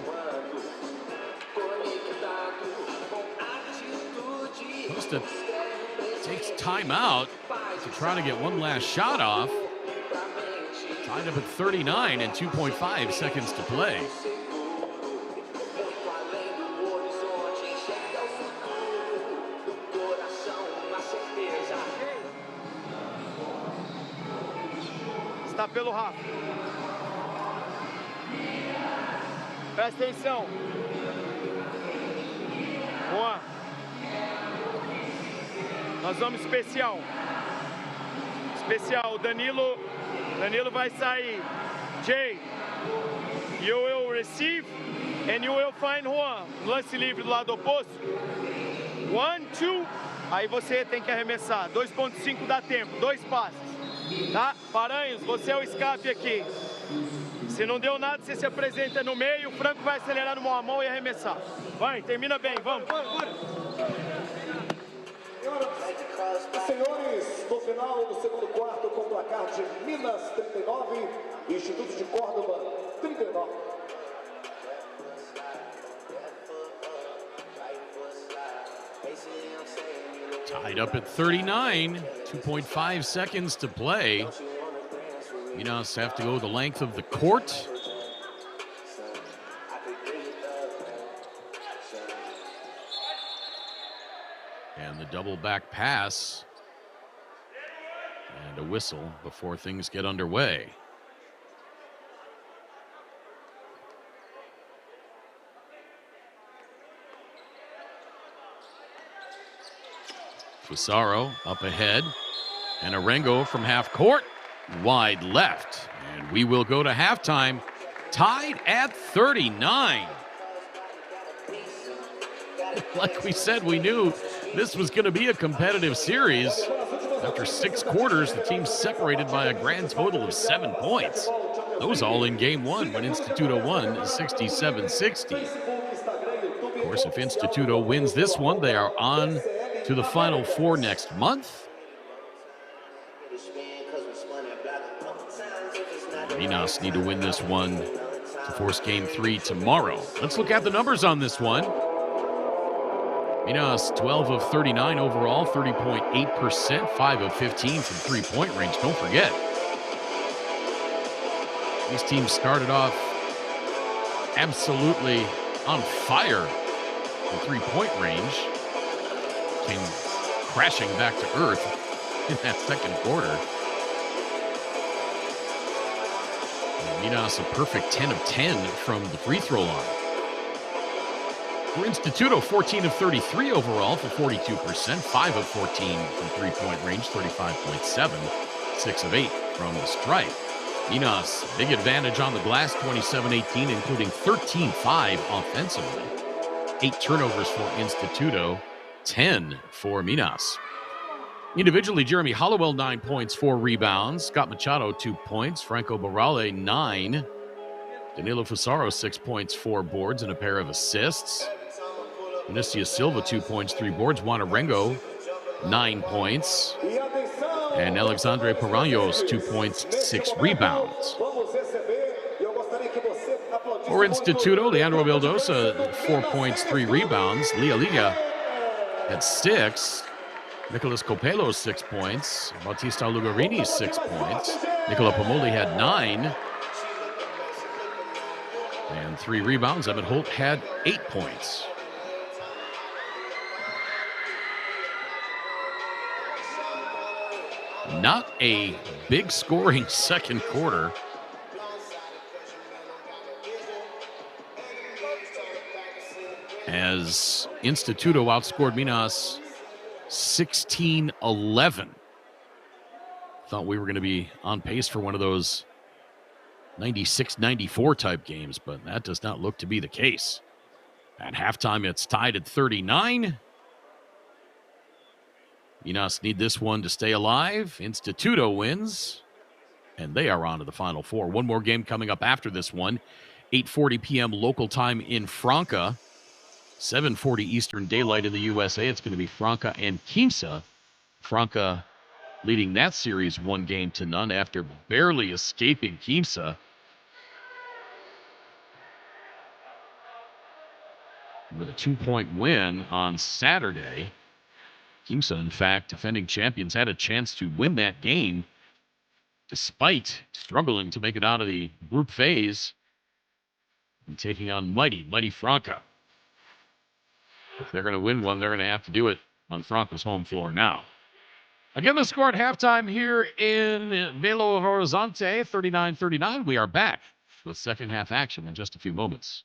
Costa takes timeout to try to get one last shot off. Tied up at 39 and 2.5 seconds to play. Está pelo Rafa. Presta atenção. Juan. Nós vamos especial. Especial. Danilo vai sair. Jay, you will receive and you will find Juan. Lance livre do lado oposto. 1, 2. Aí você tem que arremessar. 2.5 dá tempo. 2 passes. Tá? Paranhos, você é o escape aqui. Se não deu nada, você se apresenta no meio. O Franco vai acelerar no mão a mão e arremessar. Vai, termina bem. Vamos. Senhores, no final do segundo quarto, com o placar de Minas 39, Instituto de Córdoba 39. Tied up at 39, 2.5 seconds to play. Minas have to go the length of the court. And the double back pass. And a whistle before things get underway. Fusaro up ahead. And Arengo from half court, wide left. And we will go to halftime, tied at 39. Like we said, we knew this was going to be a competitive series. After 6 quarters, the team separated by a grand total of 7 points. Those all in game 1 when Instituto won 67-60. Of course, if Instituto wins this one, they are on to the Final Four next month. Minas need to win this one to force game 3 tomorrow. Let's look at the numbers on this one. Minas, 12 of 39 overall, 30.8%, 5 of 15 from three-point range. Don't forget, these teams started off absolutely on fire in three-point range. Came crashing back to earth in that second quarter. Minas a perfect 10 of 10 from the free throw line. For Instituto, 14 of 33 overall for 42%, 5 of 14 from three-point range, 35.7, 6 of 8 from the stripe. Minas, big advantage on the glass, 27-18, including 13-5 offensively. 8 turnovers for Instituto, 10 for Minas. Individually, Jeremy Hollowell, 9 points, 4 rebounds. Scott Machado, 2 points. Franco Barale, 9. Danilo Fusaro, 6 points, 4 boards, and a pair of assists. Vinicius Silva, 2 points, 3 boards. Juan Arengo, 9 points. And Alexandre Paranhos, 2 points, 6 rebounds. For Instituto, Leandro Vildosa, 4 points, 3 rebounds. Lia Liga had 6. Nicolas Copelo, 6 points. Bautista Lugarini, 6 points. Nicola Pomoli had 9. And 3 rebounds. Evan Holt had 8 points. Not a big scoring second quarter. As Instituto outscored Minas 16-11. Thought we were going to be on pace for one of those 96-94 type games, but that does not look to be the case. At halftime, it's tied at 39. Minas need this one to stay alive. Instituto wins, and they are on to the Final Four. One more game coming up after this one. 8:40 p.m. local time in Franca. 7:40 Eastern Daylight in the USA. It's going to be Franca and Quimsa. Franca leading that series 1-0 after barely escaping Quimsa. With a 2-point win on Saturday. Quimsa, in fact, defending champions, had a chance to win that game despite struggling to make it out of the group phase and taking on mighty Franca. If they're going to win one, they're going to have to do it on Franca's home floor now. Again, the score at halftime here in Belo Horizonte, 39-39. We are back with second half action in just a few moments.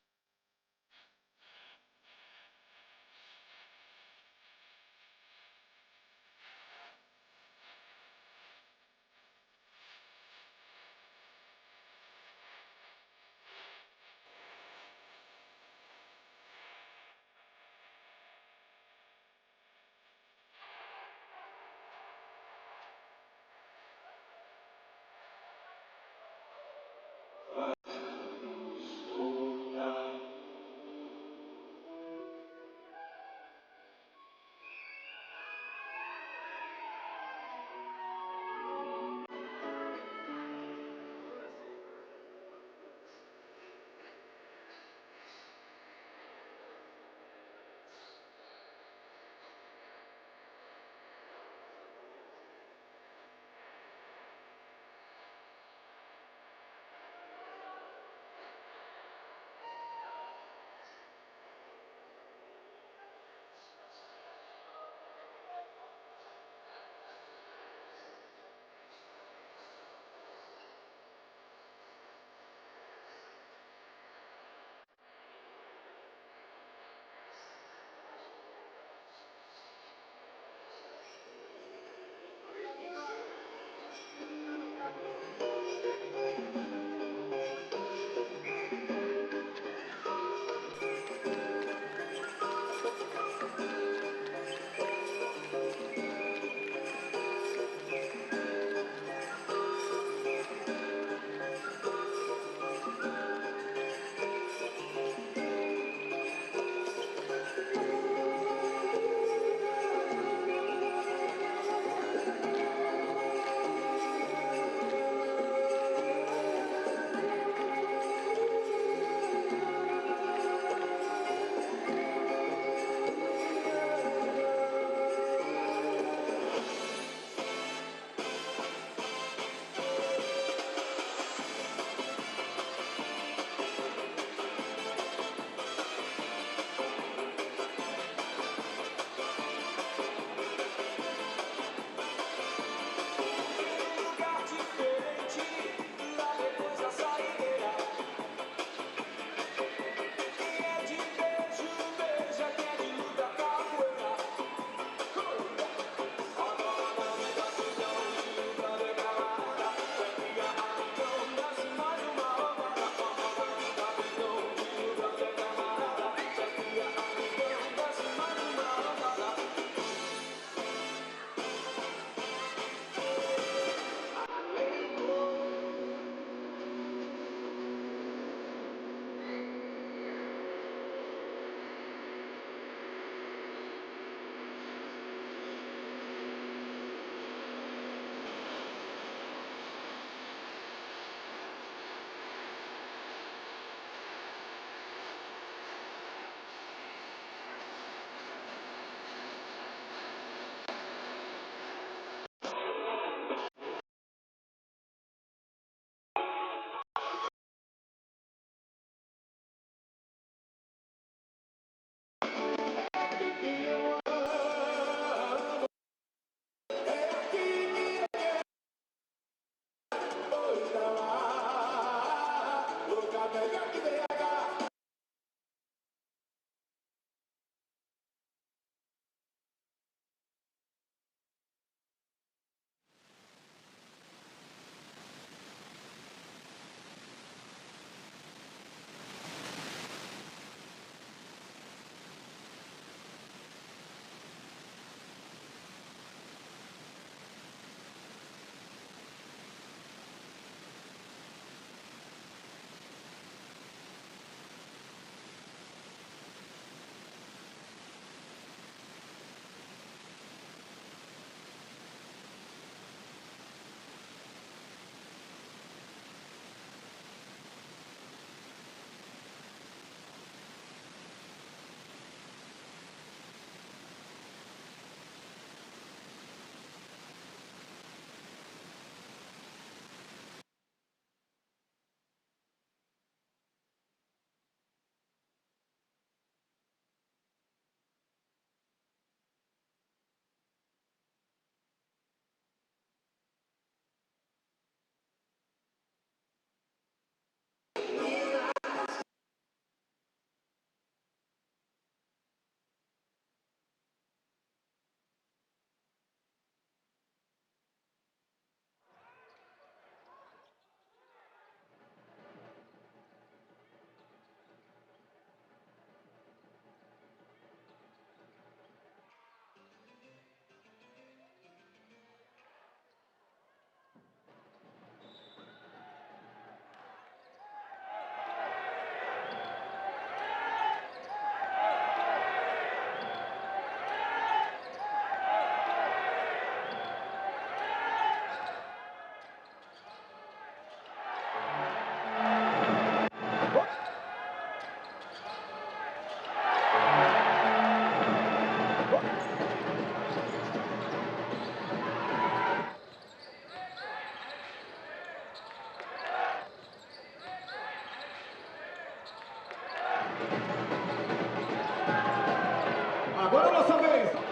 Agora é nossa vez.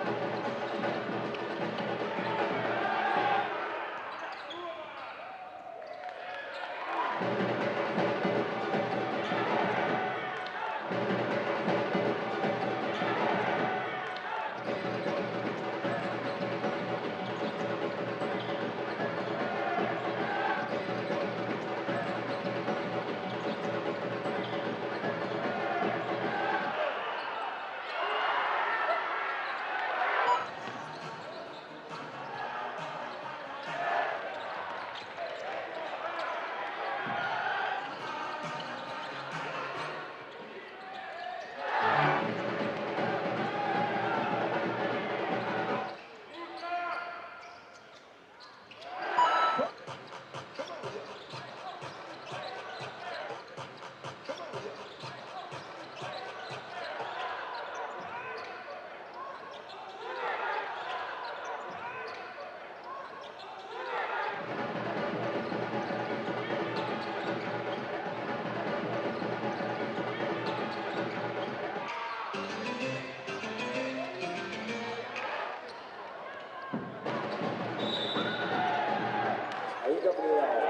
Aí, Gabriel.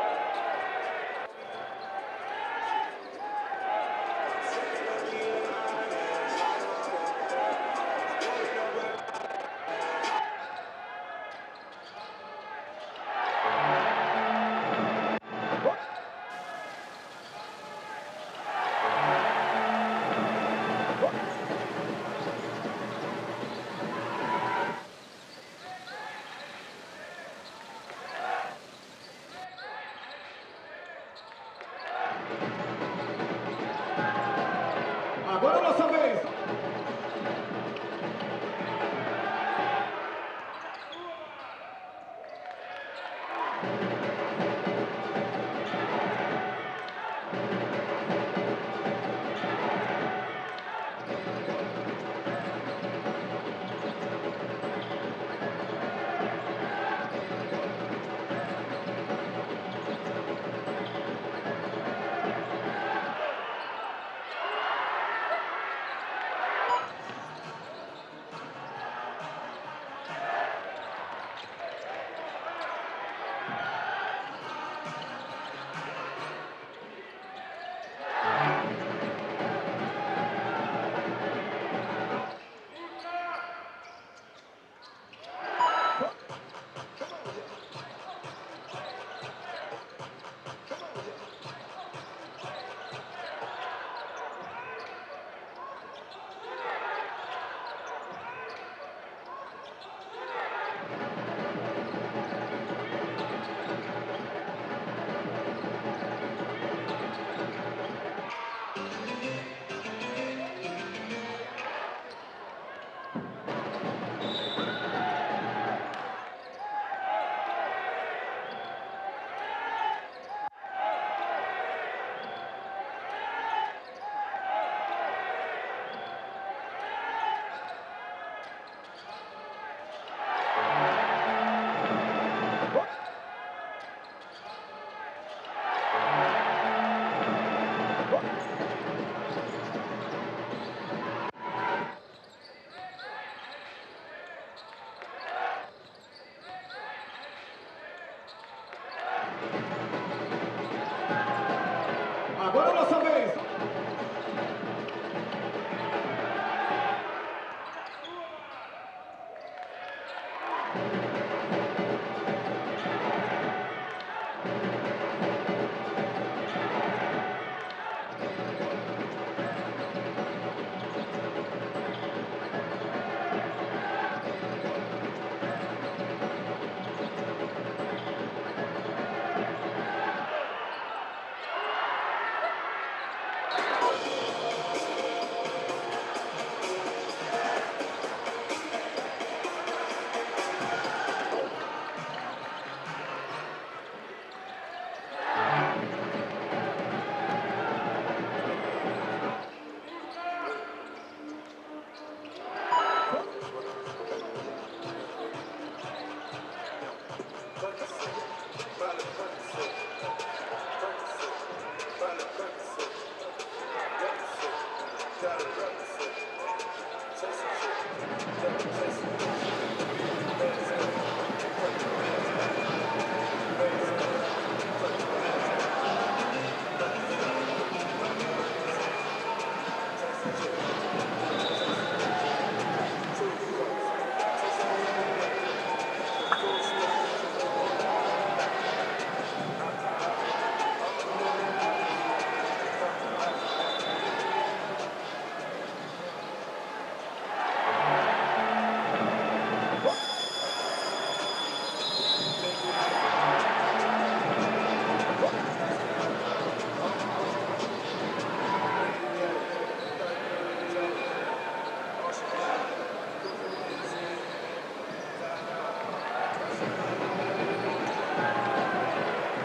Agora é nossa vez.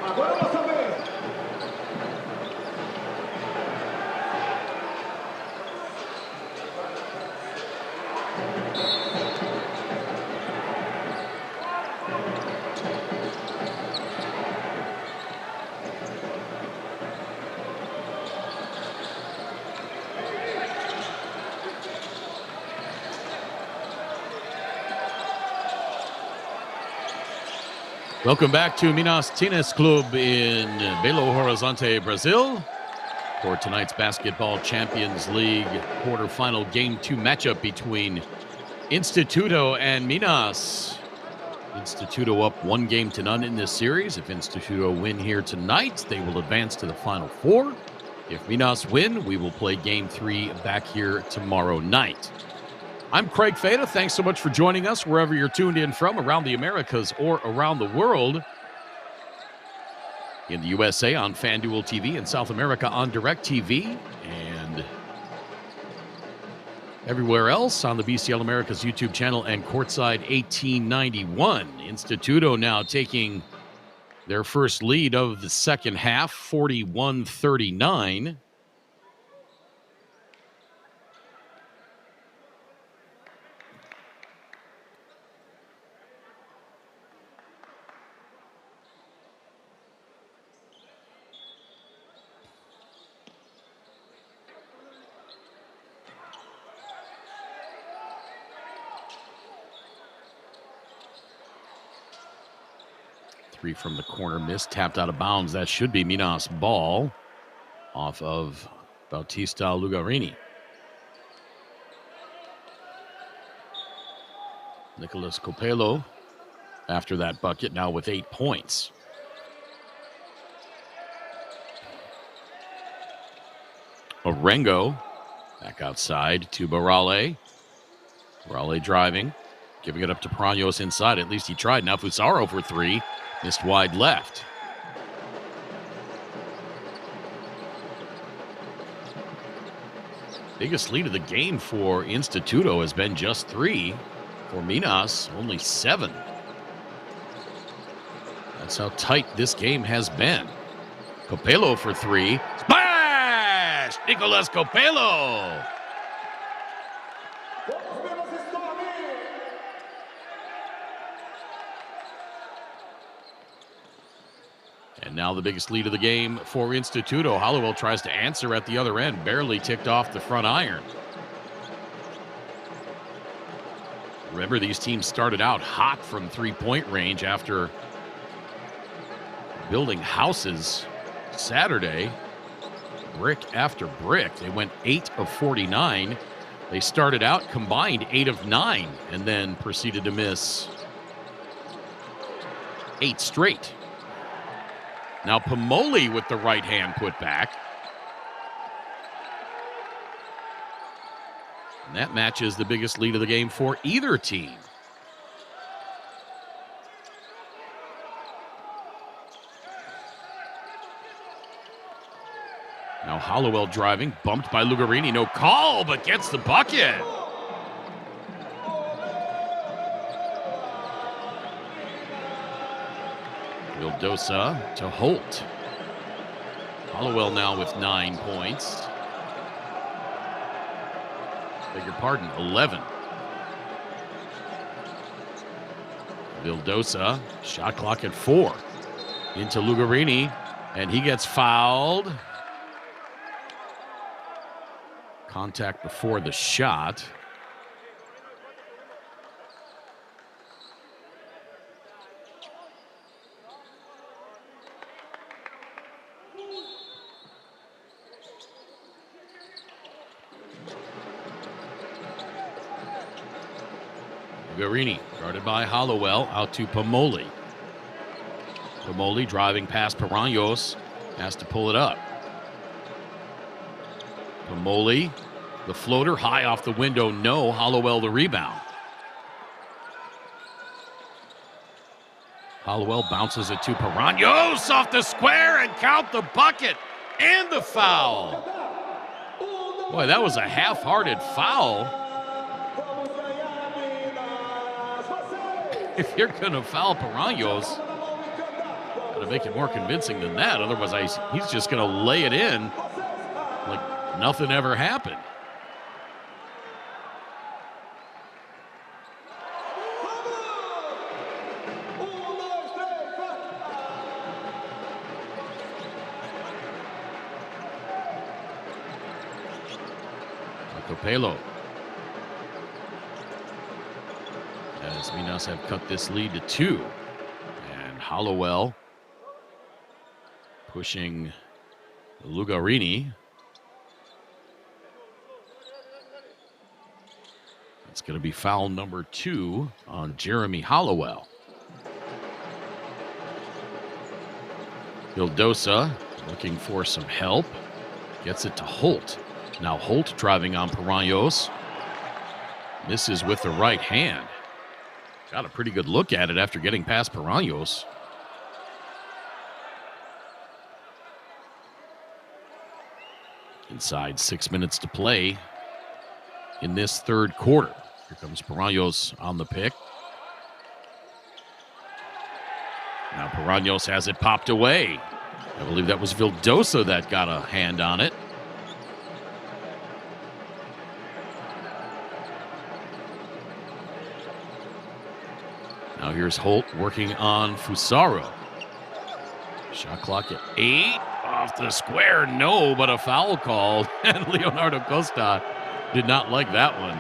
Agora é nossa vez. Welcome back to Minas Tenis Clube in Belo Horizonte, Brazil, for tonight's Basketball Champions League quarterfinal Game 2 matchup between Instituto and Minas. Instituto up 1-0 in this series. If Instituto win here tonight, they will advance to the Final Four. If Minas win, we will play Game 3 back here tomorrow night. I'm Craig Fada. Thanks so much for joining us wherever you're tuned in from, around the Americas or around the world. In the USA on FanDuel TV, in South America on DirecTV, and everywhere else on the BCL Americas YouTube channel and Courtside 1891. Instituto now taking their first lead of the second half, 41-39. Three from the corner, missed, tapped out of bounds. That should be Minas' ball off of Bautista Lugarini. Nicolas Copello, after that bucket, now with 8 points. Orengo back outside to Barale. Barale driving, giving it up to Pranos inside. At least he tried. Now Fusaro for three. Missed wide left. Biggest lead of the game for Instituto has been just 3. For Minas, only 7. That's how tight this game has been. Copello for 3. Splash! Nicolas Copello! And now the biggest lead of the game for Instituto. Hollowell tries to answer at the other end. Barely ticked off the front iron. Remember, these teams started out hot from three-point range after building houses Saturday. Brick after brick. They went 8 of 49. They started out combined 8 of 9 and then proceeded to miss 8 straight. Now Pomoli with the right hand put back. And that matches the biggest lead of the game for either team. Now Hollowell driving, bumped by Lugarini. No call, but gets the bucket. Vildosa to Holt. Hollowell now with 9 points. Beg your pardon, 11. Vildosa, shot clock at 4. Into Lugarini, and he gets fouled. Contact before the shot. Lugarini, guarded by Hollowell, out to Pomoli. Pomoli driving past Paraños, has to pull it up. Pomoli, the floater, high off the window, no. Hollowell the rebound. Hollowell bounces it to Paraños off the square and count the bucket and the foul. Boy, that was a half-hearted foul. If you're going to foul Paraños, Gotta make it more convincing than that. Otherwise, he's just gonna lay it in like nothing ever happened. Copelo. As Minas have cut this lead to 2. And Hollowell pushing Lugarini. That's going to be foul number 2 on Jeremy Hollowell. Vildosa looking for some help. Gets it to Holt. Now Holt driving on Paranhos. Misses with the right hand. Got a pretty good look at it after getting past Paranhos. Inside 6 minutes to play in this third quarter. Here comes Paranhos on the pick. Now Paranhos has it popped away. I believe that was Vildosa that got a hand on it. Now here's Holt working on Fusaro. Shot clock at 8. Off the square, no, but a foul called. And Leonardo Costa did not like that one.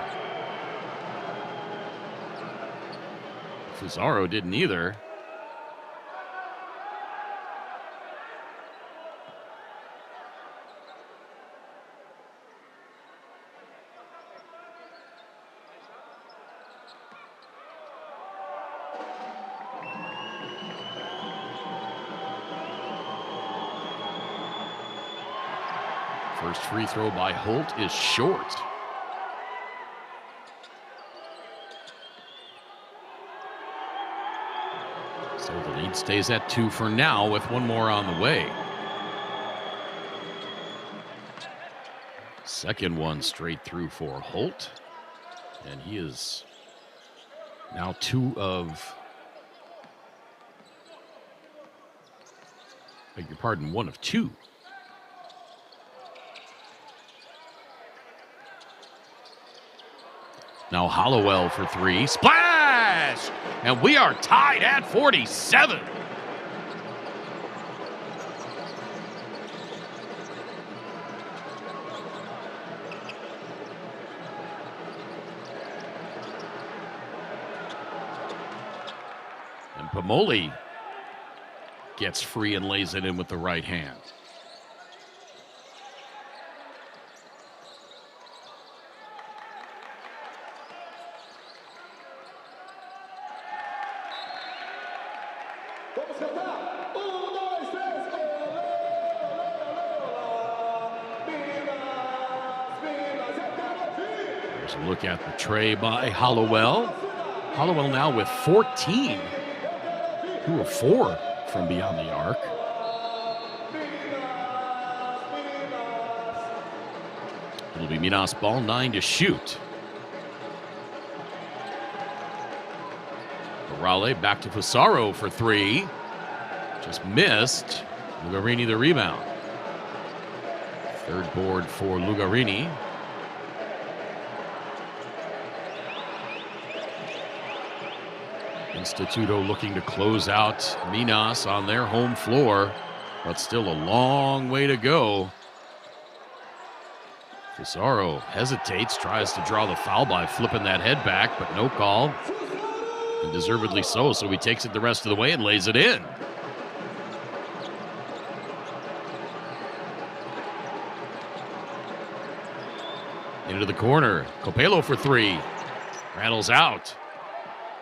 Fusaro didn't either. First free throw by Holt is short. So the lead stays at 2 for now with one more on the way. Second one straight through for Holt. And he is now 2 of, beg your pardon, 1 of 2. Now Hollowell for 3. Splash! And we are tied at 47. And Pomoli gets free and lays it in with the right hand. There's a look at the tray by Hollowell. Hollowell now with 14. 2 of 4 from beyond the arc. It'll be Minas ball, 9 to shoot. Raleigh back to Fusaro for 3. Just missed. Lugarini the rebound. Third board for Lugarini. Instituto looking to close out Minas on their home floor, but still a long way to go. Fusaro hesitates, tries to draw the foul by flipping that head back, but no call. And deservedly so he takes it the rest of the way and lays it in. Into the corner. Copelo for 3. Rattles out.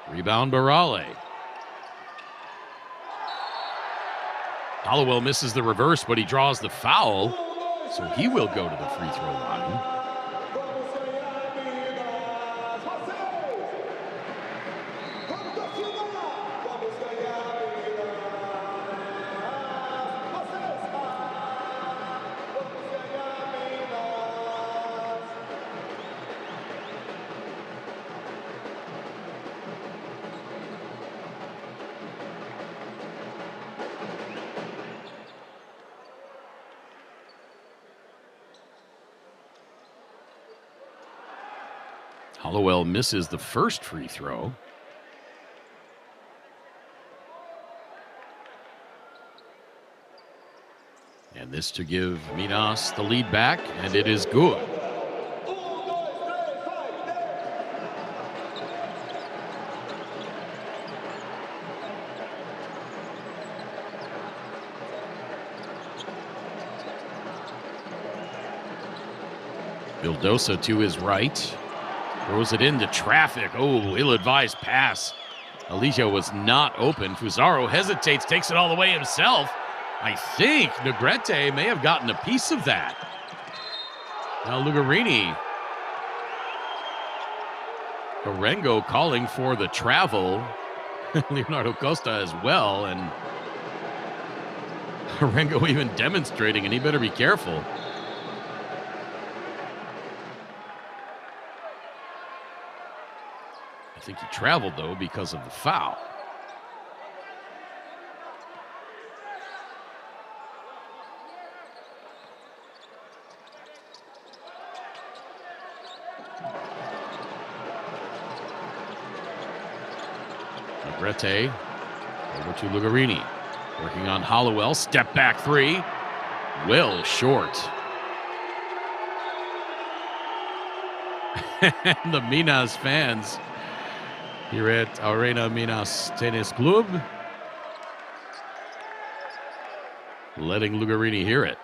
Rebound Barale. Hollowell misses the reverse, but he draws the foul, so he will go to the free throw line. Hollowell misses the first free throw. And this to give Minas the lead back, and it is good. Vildosa to his right. Throws it into traffic. Oh, ill-advised pass. Elijah was not open. Fusaro hesitates, takes it all the way himself. I think Negrete may have gotten a piece of that. Now Lugarini. Orengo calling for the travel. Leonardo Costa as well. And Orengo even demonstrating, and he better be careful. I think he traveled, though, because of the foul. Negrete over to Lugarini. Working on Hollowell. Step back three. Well short. And the Minas fans here at Arena Minas Tenis Clube letting Lugarini hear it.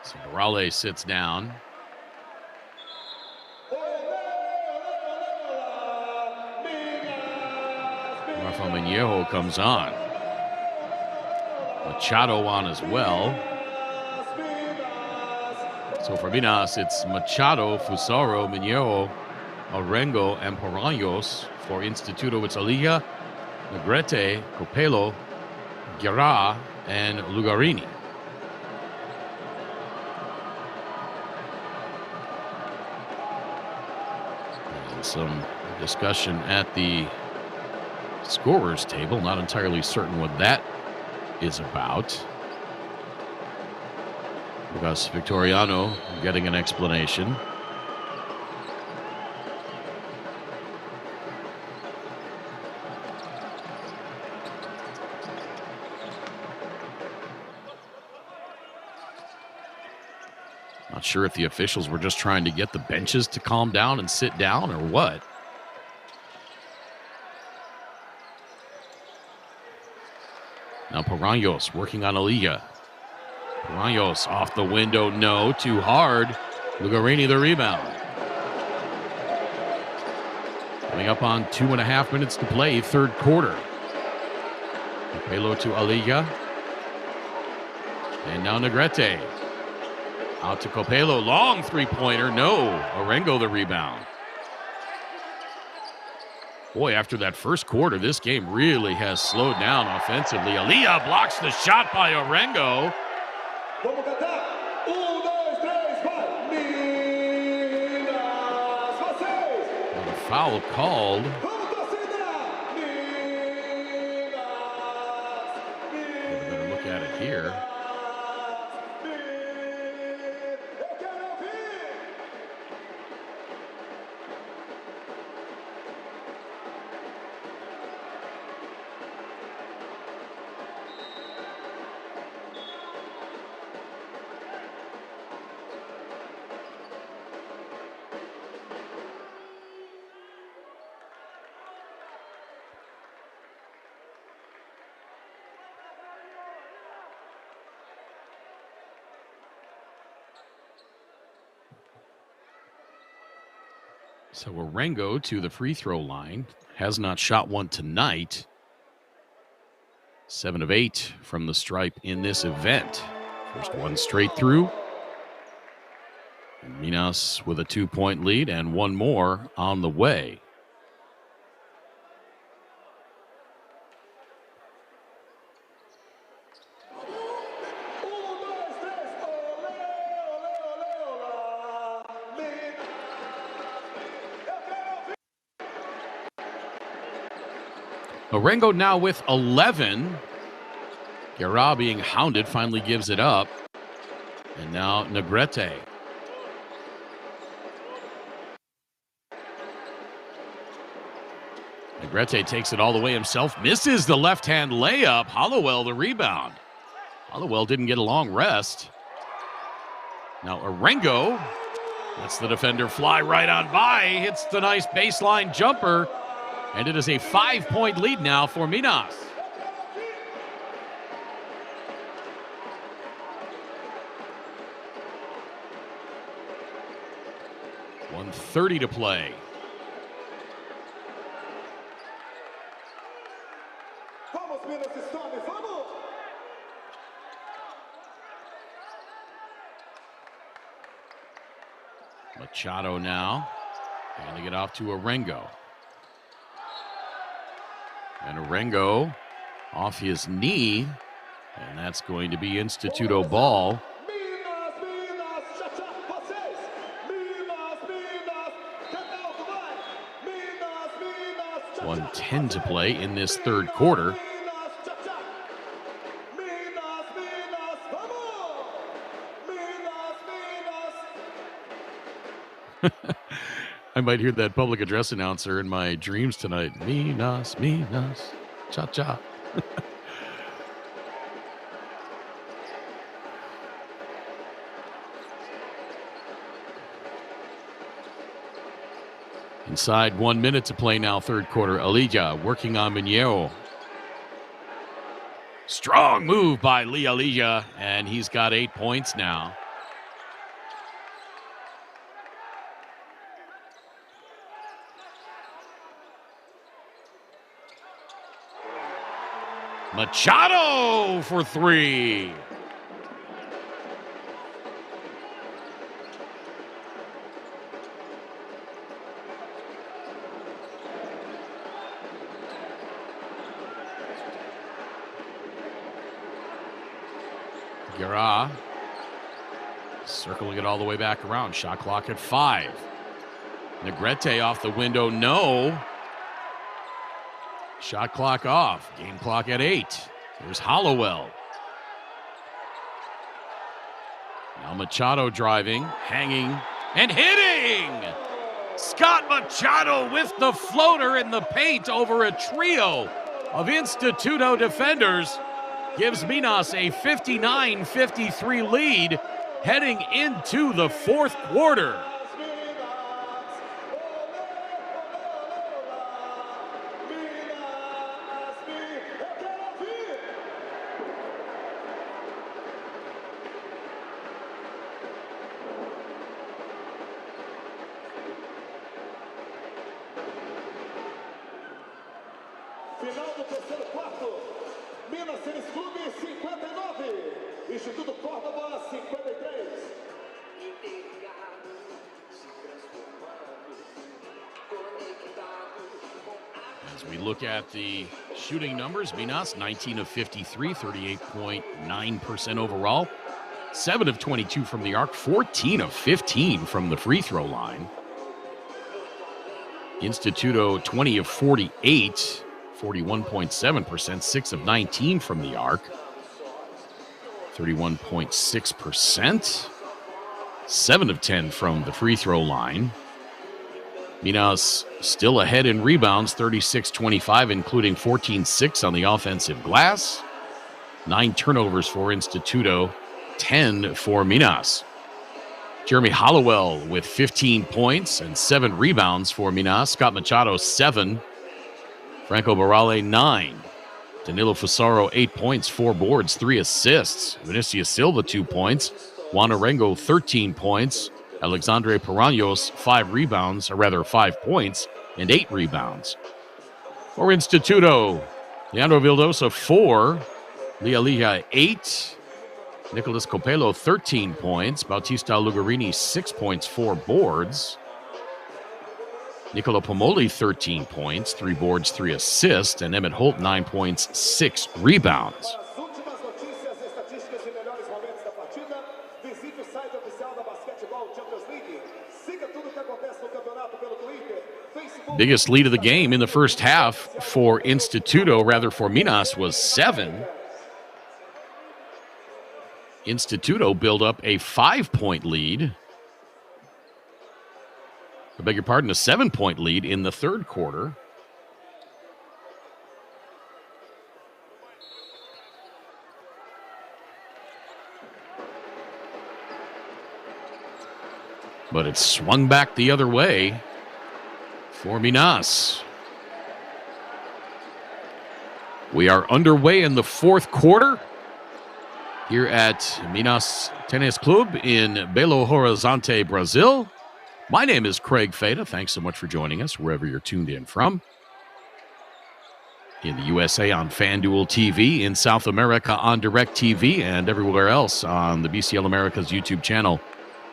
So Morales sits down. Rafa Minejo comes on. Machado on as well. So for Minas, it's Machado, Fusaro, Minejo, Orengo, and Poraños. For Instituto, it's Alija, Negrete, Copelo, Guerra, and Lugarini. And some discussion at the scorer's table. Not entirely certain what that is about. Lucas Victoriano getting an explanation. Not sure if the officials were just trying to get the benches to calm down and sit down or what. Now Poraños working on Alija. Poraños off the window, no, too hard. Lugarini the rebound. Coming up on 2.5 minutes to play, third quarter. Capello to Alija. And now Negrete. Out to Copelo, long three-pointer, no. Orengo the rebound. Boy, after that first quarter, this game really has slowed down offensively. Alija blocks the shot by Orengo. Vamos cantar. 1, 2, 3, vai. Minas, vocês. And a foul called. Vamos, torcida. Minas. Better look at it here. Eu quero ouvir. So Orengo to the free throw line. Has not shot one tonight. 7 of 8 from the stripe in this event. First one straight through. And Minas with a 2-point lead and one more on the way. Orengo now with 11. Guerra being hounded, finally gives it up. And now Negrete. Negrete takes it all the way himself, misses the left-hand layup. Hollowell the rebound. Hollowell didn't get a long rest. Now Arengo lets the defender fly right on by, hits the nice baseline jumper, and it is a 5-point lead now for Minas. .130 to play. Vamos, Minas, Storm, vamos! Machado now, handing it off to Arengo. And Arengo off his knee, and that's going to be Instituto ball. 1:10 to play in this third quarter. I might hear that public address announcer in my dreams tonight. Minas, Minas, cha-cha. Inside 1 minute to play now, third quarter. Alija working on Minero. Strong move by Lee Alija, and he's got 8 points now. Machado for 3. Guerra circling it all the way back around. Shot clock at 5. Negrete off the window, no. Shot clock off. Game clock at 8. There's Hollowell. Now Machado driving, hanging, and hitting! Scott Machado with the floater in the paint over a trio of Instituto defenders. Gives Minas a 59-53 lead heading into the fourth quarter. Final do terceiro quarto. Minas Tenis Clube 59. Instituto Córdoba 53. As we look at the shooting numbers, Minas 19 of 53, 38.9% overall. 7 of 22 from the arc, 14 of 15 from the free throw line. Instituto 20 of 48, 41.7%, 6 of 19 from the arc, 31.6%, 7 of 10 from the free throw line. Minas still ahead in rebounds, 36-25, including 14-6 on the offensive glass. 9 turnovers for Instituto, 10 for Minas. Jeremy Hollowell with 15 points and 7 rebounds for Minas. Scott Machado, 7. Franco Barale, 9. Danilo Fusaro, 8 points, 4 boards, 3 assists. Vinicius Silva, 2 points. Juan Arengo, 13 points. Alexandre Paraños, 5 points, and 8 rebounds. For Instituto, Leandro Vildosa, 4. Lialija, 8. Nicolas Copelo, 13 points. Bautista Lugarini, 6 points, 4 boards. Nicolo Pomoli, 13 points, 3 boards, 3 assists. And Emmett Holt, 9 points, 6 rebounds. As últimas notícias e estatísticas e melhores momentos da partida, visite o site oficial da Basquetebol Champions League. Siga tudo o que acontece no campeonato pelo Twitter, Facebook. Biggest lead of the game in the first half for Instituto, rather for Minas, was 7. Instituto built up a 5-point lead. I beg your pardon, a 7-point lead in the third quarter. But it's swung back the other way for Minas. We are underway in the fourth quarter here at Minas Tenis Clube in Belo Horizonte, Brazil. My name is Craig Feta. Thanks so much for joining us wherever you're tuned in from. In the USA on FanDuel TV, in South America on DirecTV, and everywhere else on the BCL America's YouTube channel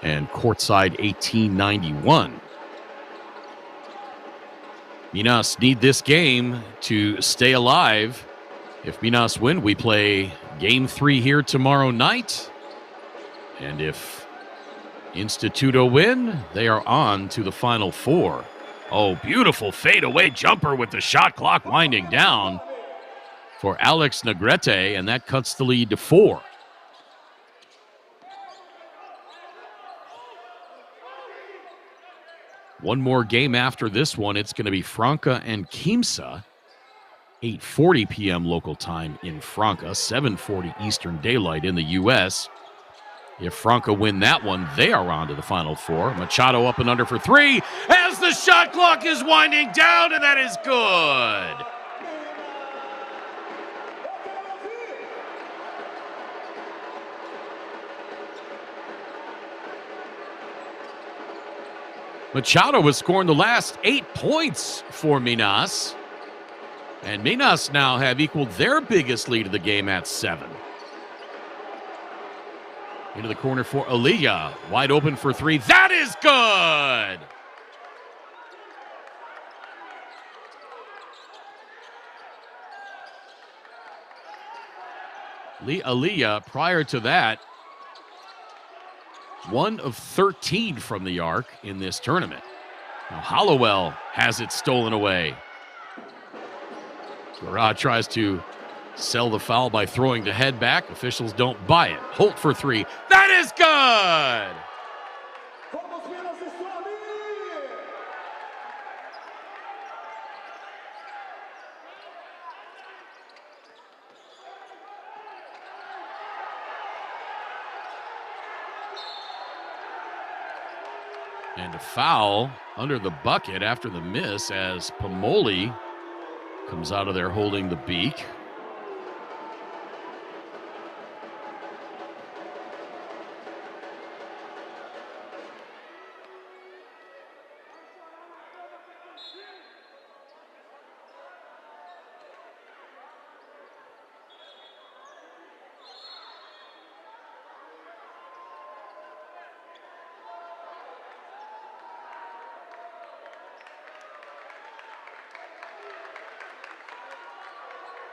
and Courtside 1891. Minas need this game to stay alive. If Minas win, we play Game 3 here tomorrow night. And if Instituto win, they are on to the Final Four. Oh, beautiful fadeaway jumper with the shot clock winding down for Alex Negrete, and that cuts the lead to 4. One more game after this one. It's going to be Franca and Quimsa. 8:40 p.m. local time in Franca, 7:40 Eastern Daylight in the U.S. If Franca win that one, they are on to the Final Four. Machado up and under for 3 as the shot clock is winding down, and that is good. Machado was scoring the last 8 points for Minas. And Minas now have equaled their biggest lead of the game at 7. Into the corner for Aliyah. Wide open for 3. That is good! Aliyah, prior to that, 1 of 13 from the arc in this tournament. Now Hollowell has it stolen away. Garrod tries to sell the foul by throwing the head back. Officials don't buy it. Holt for 3. That is good! And a foul under the bucket after the miss as Pomoli comes out of there holding the beak.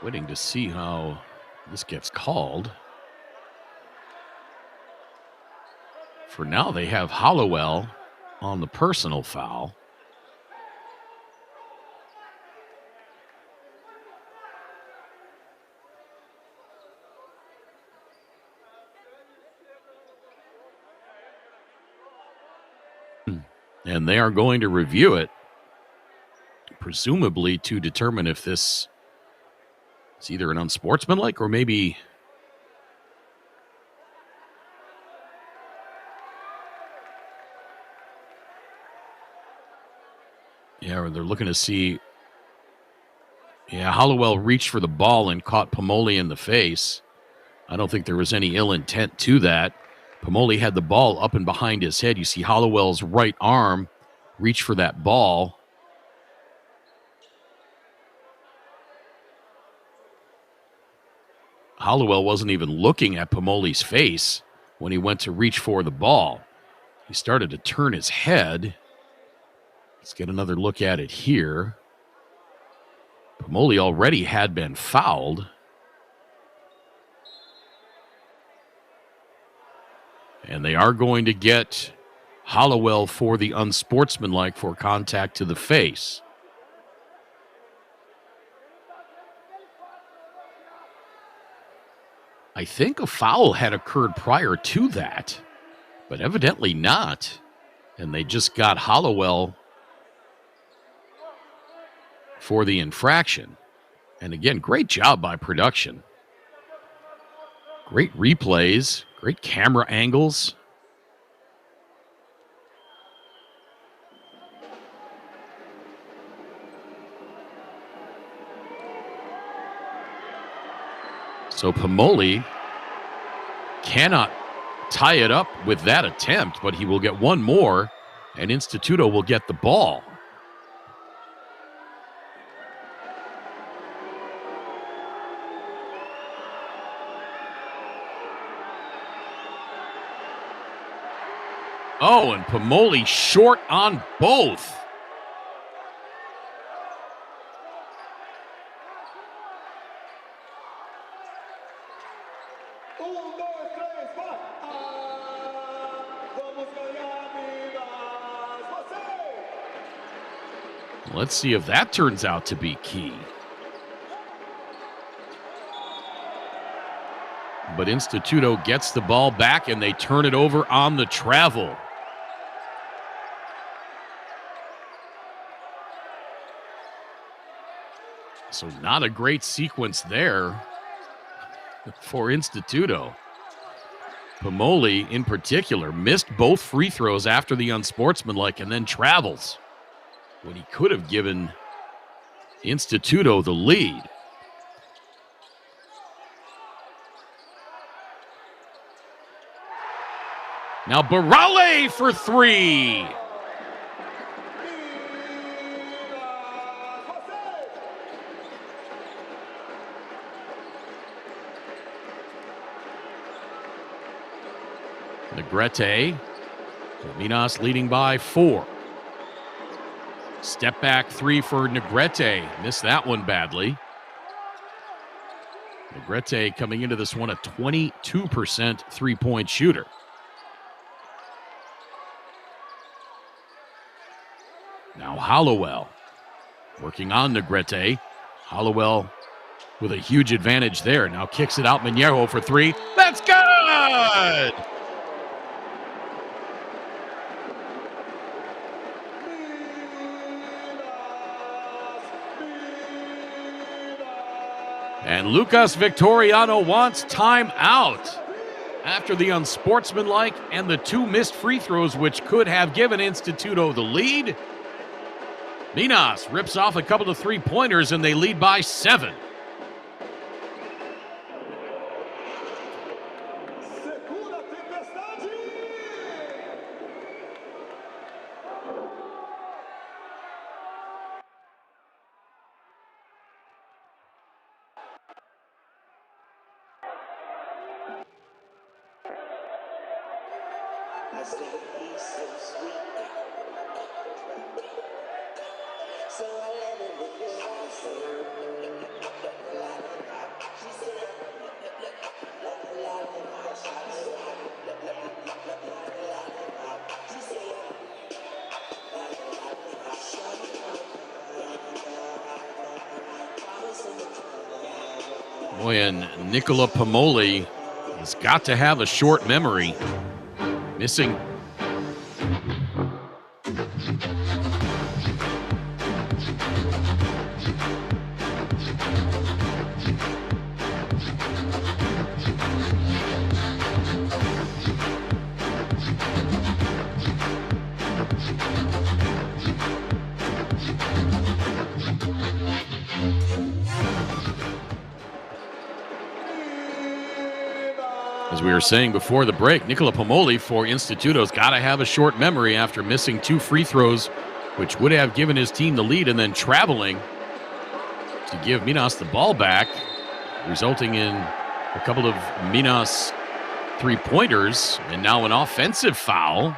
Waiting to see how this gets called. For now, they have Hollowell on the personal foul. And they are going to review it, presumably to determine if this is either an unsportsmanlike or maybe or they're looking to see. Yeah, Hollowell reached for the ball and caught Pomoli in the face. I don't think there was any ill intent to that. Pomoli had the ball up and behind his head. You see Hollowell's right arm reach for that ball. Hollowell wasn't even looking at Pomoli's face when he went to reach for the ball. He started to turn his head. Let's get another look at it here. Pomoli already had been fouled. And they are going to get Hollowell for the unsportsmanlike for contact to the face. I think a foul had occurred prior to that, but evidently not. And they just got Hollowell for the infraction. And again, great job by production. Great replays, great camera angles. So Pomoli cannot tie it up with that attempt, but he will get one more, and Instituto will get the ball. Oh, and Pomoli short on both. Let's see if that turns out to be key. But Instituto gets the ball back, and they turn it over on the travel. So not a great sequence there for Instituto. Pomoli, in particular, missed both free throws after the unsportsmanlike and then travels when he could have given Instituto the lead. Now Barale for three. Negrete. Minas leading by 4. Step back 3 for Negrete. Missed that one badly. Negrete coming into this one a 22% three-point shooter. Now Hollowell working on Negrete. Hollowell with a huge advantage there. Now kicks it out. Mineiro for 3. That's good! And Lucas Victoriano wants timeout after the unsportsmanlike and the 2 missed free throws, which could have given Instituto the lead. Minas rips off a couple of three-pointers, and they lead by 7. Boy, and Nicola Pomoli has got to have a short memory. Missing. As we were saying before the break, Nicola Pomoli for Instituto's got to have a short memory after missing 2 free throws, which would have given his team the lead, and then traveling to give Minas the ball back, resulting in a couple of Minas three-pointers, and now an offensive foul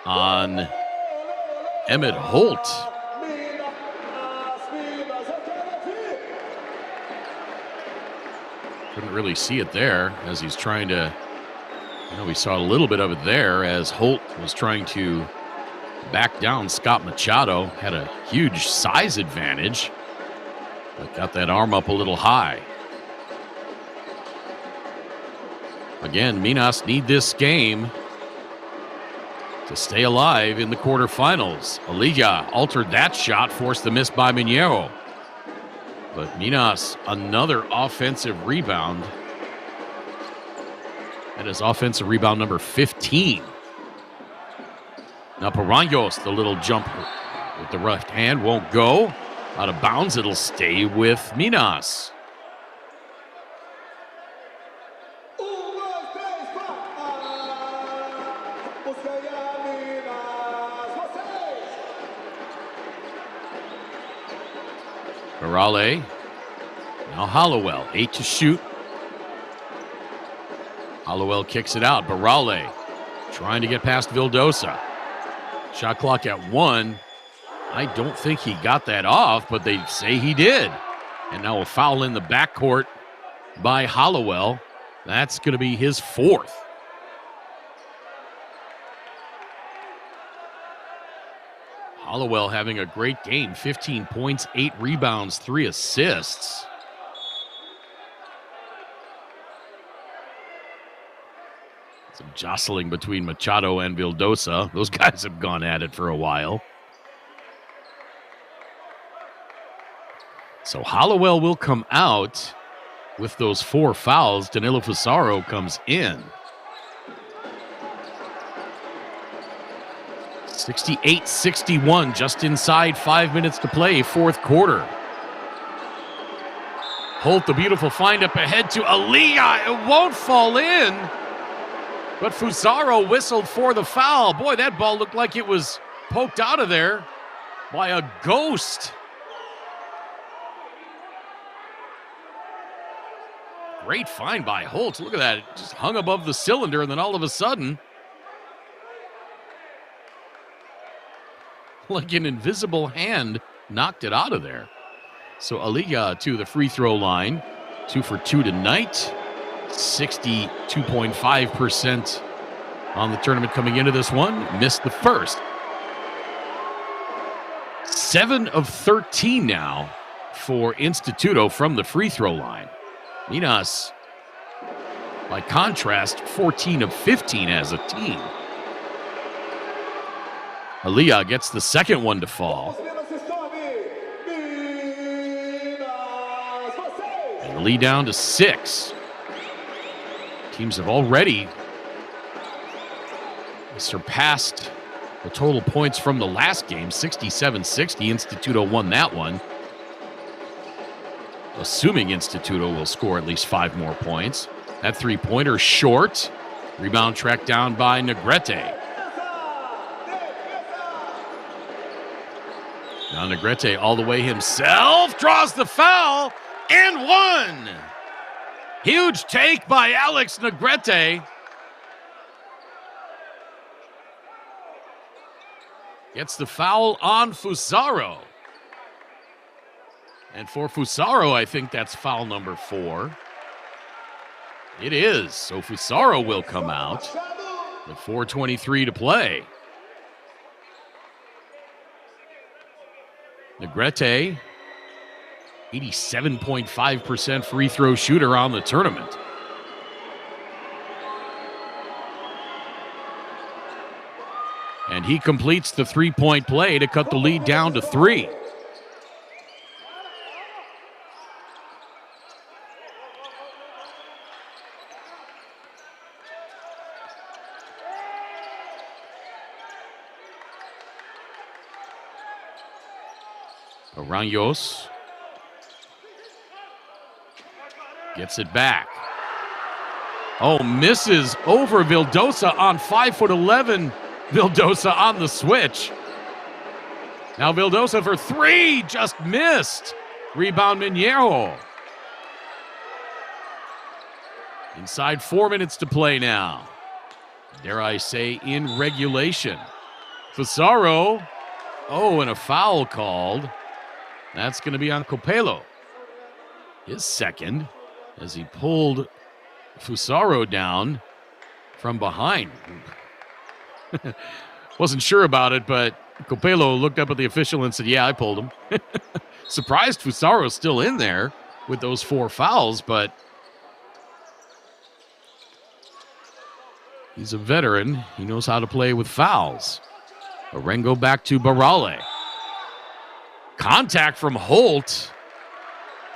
on Emmett Holt. Couldn't really see it there as he's trying to, we saw a little bit of it there as Holt was trying to back down Scott Machado. Had a huge size advantage, but got that arm up a little high. Again, Minas need this game to stay alive in the quarterfinals. Aliga altered that shot, forced the miss by Mineiro. But Minas, another offensive rebound. That is offensive rebound number 15. Now Paranhos, the little jump with the left hand, won't go. Out of bounds, it'll stay with Minas. ganhar, Minas! Vocês! Barale. Now Hollowell, 8 to shoot. Hollowell kicks it out. Barale trying to get past Vildosa. Shot clock at 1. I don't think he got that off, but they say he did. And now a foul in the backcourt by Hollowell. That's going to be his 4th. Hollowell having a great game. 15 points, 8 rebounds, 3 assists. Some jostling between Machado and Vildosa. Those guys have gone at it for a while. So Hollowell will come out with those 4 fouls. Danilo Fusaro comes in. 68-61, just inside 5 minutes to play, 4th quarter. Holt, the beautiful find up ahead to Aliyah. It won't fall in. But Fusaro whistled for the foul. Boy, that ball looked like it was poked out of there by a ghost. Great find by Holt. Look at that. It just hung above the cylinder, and then all of a sudden, like an invisible hand knocked it out of there. So Aliyah to the free throw line. 2 for 2 tonight. 62.5% on the tournament coming into this one. Missed the first. 7 of 13 now for Instituto from the free throw line. Minas, by contrast, 14 of 15 as a team. Aliyah gets the second one to fall. And the lead down to 6. Teams have already surpassed the total points from the last game, 67-60. Instituto won that one. Assuming Instituto will score at least 5 more points. That three-pointer short. Rebound tracked down by Negrete. Now Negrete all the way himself, draws the foul, and 1. Huge take by Alex Negrete. Gets the foul on Fusaro. And for Fusaro, I think that's foul number 4. It is. So Fusaro will come out with 4:23 to play. Negrete, 87.5% free throw shooter on the tournament. And he completes the three-point play to cut the lead down to 3. Aranjos gets it back. Oh, misses over Vildosa on 5'11". Vildosa on the switch. Now Vildosa for 3, just missed. Rebound Mineiro. Inside 4 minutes to play now. Dare I say, in regulation. Fusaro. Oh, and a foul called. That's going to be on Copelo. His second, as he pulled Fusaro down from behind. Wasn't sure about it, but Copelo looked up at the official and said, yeah, I pulled him. Surprised Fusaro's still in there with those 4 fouls, but he's a veteran. He knows how to play with fouls. Arengo back to Barale. Contact from Holt.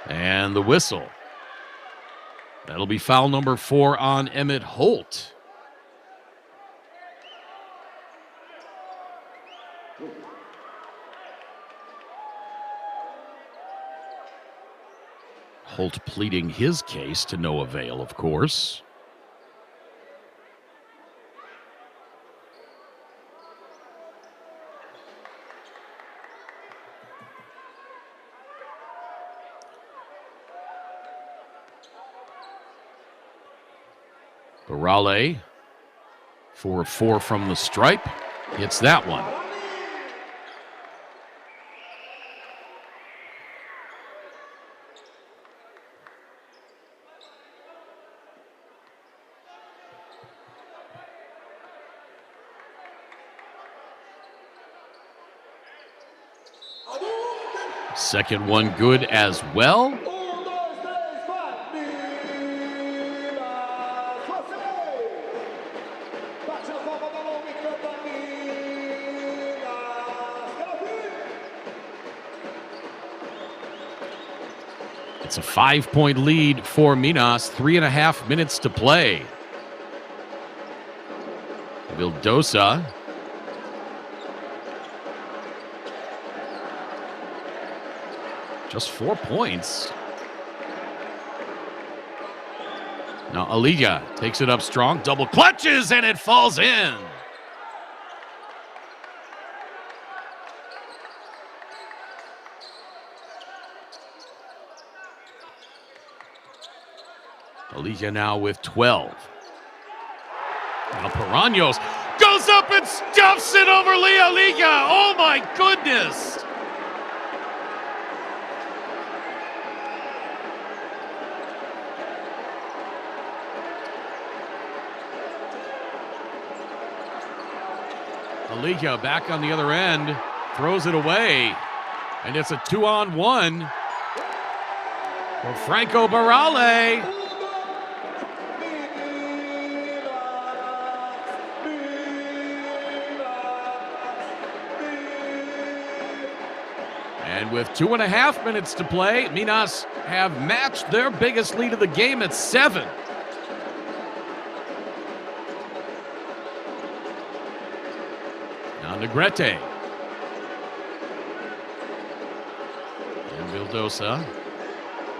And the whistle. That'll be foul number 4 on Emmett Holt. Holt pleading his case to no avail, of course. Barale, 4 of 4 from the stripe, hits that one. Second one good as well. It's a 5-point lead for Minas, 3.5 minutes to play. Vildosa. Just 4 points. Now Alija takes it up strong, double clutches, and it falls in. Alija now with 12. Now Paraños goes up and stuffs it over Alija. Oh my goodness. Alija back on the other end, throws it away, and it's a 2-on-1 for Franco Barale. And with 2.5 minutes to play, Minas have matched their biggest lead of the game at 7. Now Negrete. And Vildosa.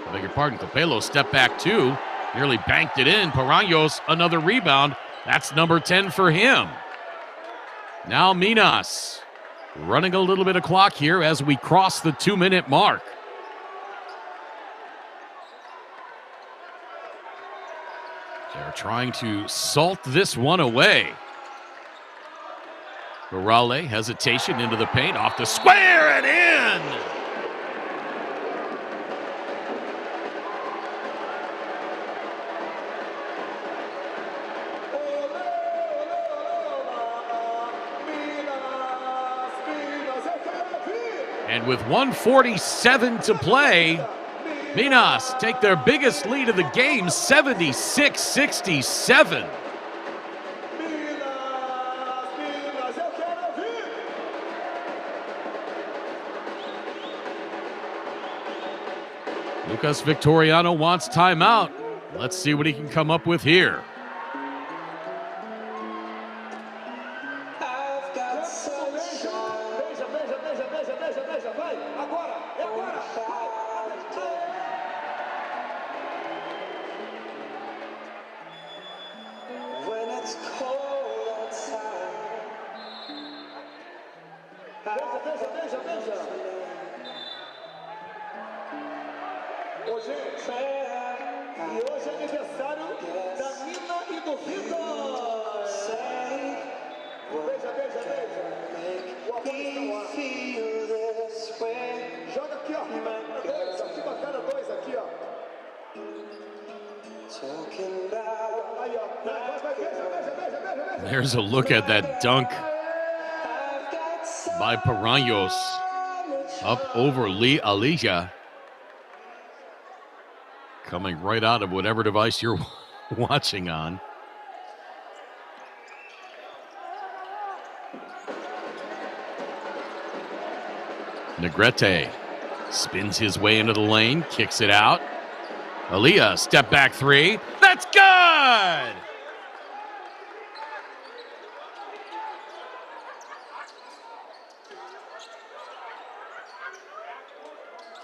I beg your pardon, Capello step back 2. Nearly banked it in. Paraños, another rebound. That's number 10 for him. Now Minas running a little bit of clock here as we cross the 2-minute mark. They're trying to salt this one away. Barale, hesitation into the paint, off the square and in! And with 1:47 to play, Minas take their biggest lead of the game, 76-67. Lucas Victoriano wants timeout. Let's see what he can come up with here. Hoje é aniversário da Nina e do Vitor. Beija, beija, beija. O amor está lá. Joga aqui, ó. Dois, aqui, bacana, dois aqui, ó. Aí, ó. Vai, beija, beija, beija, beija. There's a look at that dunk by Paraños up over Alija. Coming right out of whatever device you're watching on. Negrete spins his way into the lane, kicks it out. Aliyah, step back 3. That's good!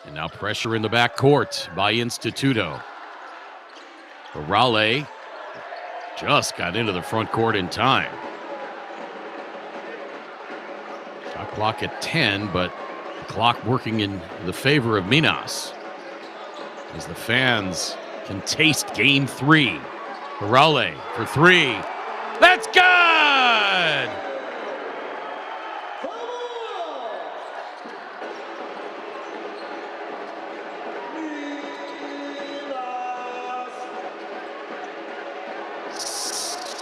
And now pressure in the backcourt by Instituto. Barale just got into the front court in time. Shot clock at 10, but the clock working in the favor of Minas as the fans can taste game 3 Barale for three. That's good!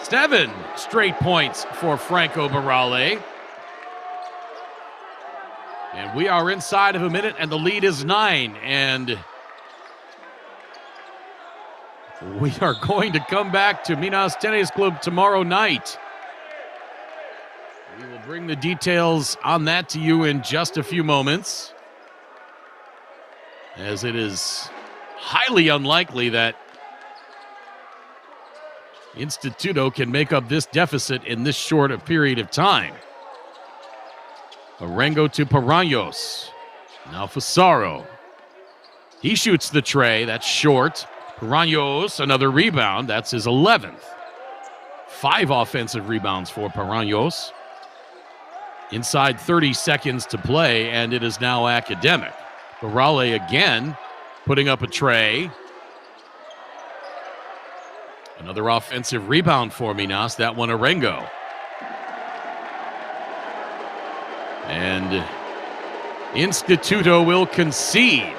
Seven straight points for Franco Barale. And we are inside of a minute, and the lead is 9. And we are going to come back to Minas Tenis Clube tomorrow night. We will bring the details on that to you in just a few moments, as it is highly unlikely that Instituto can make up this deficit in this short a period of time. Arengo to Paranhos. Now Fasaro. He shoots the tray. That's short. Paranhos, another rebound. That's his 11th. 5 offensive rebounds for Paranhos. Inside 30 seconds to play, and it is now academic. Barale again putting up a tray. Another offensive rebound for Minas. That one Arengo. And Instituto will concede.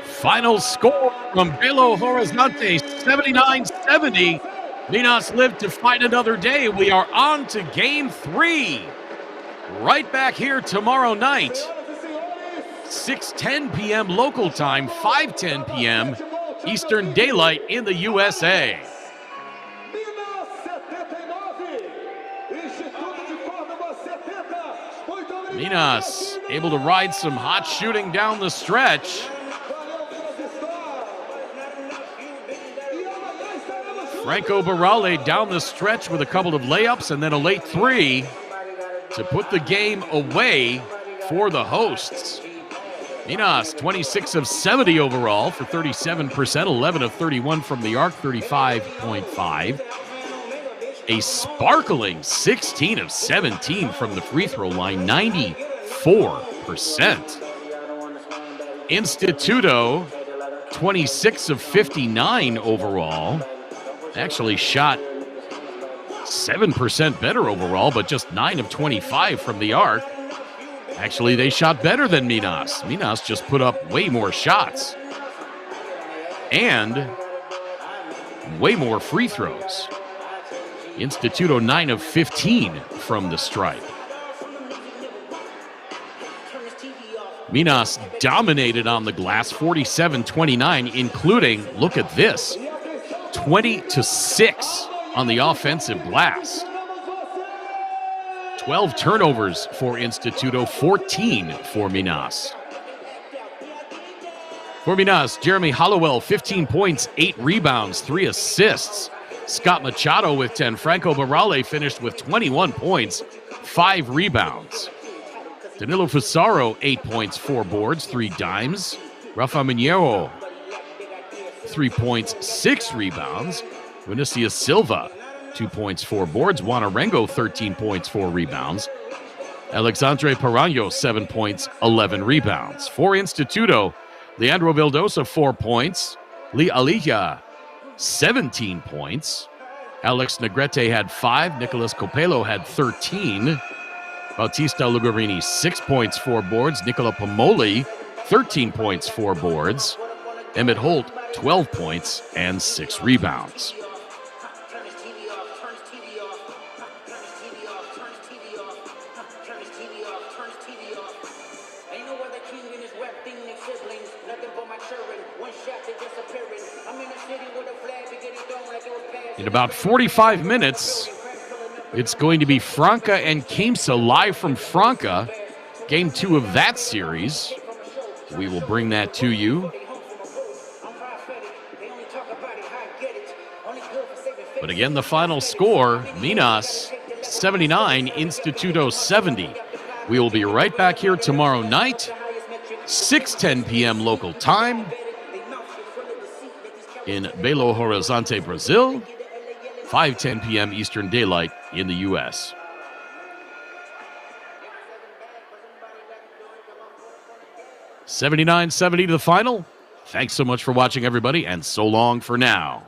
Final score from Belo Horizonte, 79-70. Minas lived to fight another day. We are on to game 3. Right back here tomorrow night. 6:10 p.m. local time, 5:10 p.m. Eastern Daylight in the USA. Minas able to ride some hot shooting down the stretch. Franco Barale down the stretch with a couple of layups and then a late 3 to put the game away for the hosts. Minas, 26 of 70 overall for 37%, 11 of 31 from the arc, 35.5. A sparkling 16 of 17 from the free throw line, 94%. Instituto, 26 of 59 overall. Actually shot 7% better overall, but just 9 of 25 from the arc. Actually, they shot better than Minas. Minas just put up way more shots and way more free throws. Instituto 9 of 15 from the stripe. Minas dominated on the glass, 47-29, including, look at this, 20-6 on the offensive glass. 12 turnovers for Instituto, 14 for Minas. For Minas, Jeremy Hollowell, 15 points, 8 rebounds, 3 assists. Scott Machado with 10. Franco Barale finished with 21 points, 5 rebounds. Danilo Fasaro, 8 points, 4 boards, 3 dimes. Rafa Mineiro, 3 points, 6 rebounds. Vinicius Silva, 2 points, 4 boards. Juan Arengo, 13 points, 4 rebounds. Alexandre Paranhos, 7 points, 11 rebounds. For Instituto, Leandro Vildosa, 4 points. Lee Alija, 17 points. Alex Negrete had 5. Nicolas Copelo had 13. Bautista Lugarini, 6 points, 4 boards. Nicola Pomoli, 13 points, 4 boards. Emmett Holt, 12 points and 6 rebounds. In about 45 minutes, it's going to be Franca and Kemsa live from Franca, game 2 of that series. We will bring that to you. But again, the final score, Minas 79, Instituto 70. We will be right back here tomorrow night, 6:10 p.m. local time in Belo Horizonte, Brazil, 5:10 p.m. Eastern Daylight in the U.S. 79-70 to the final. Thanks so much for watching, everybody, and so long for now.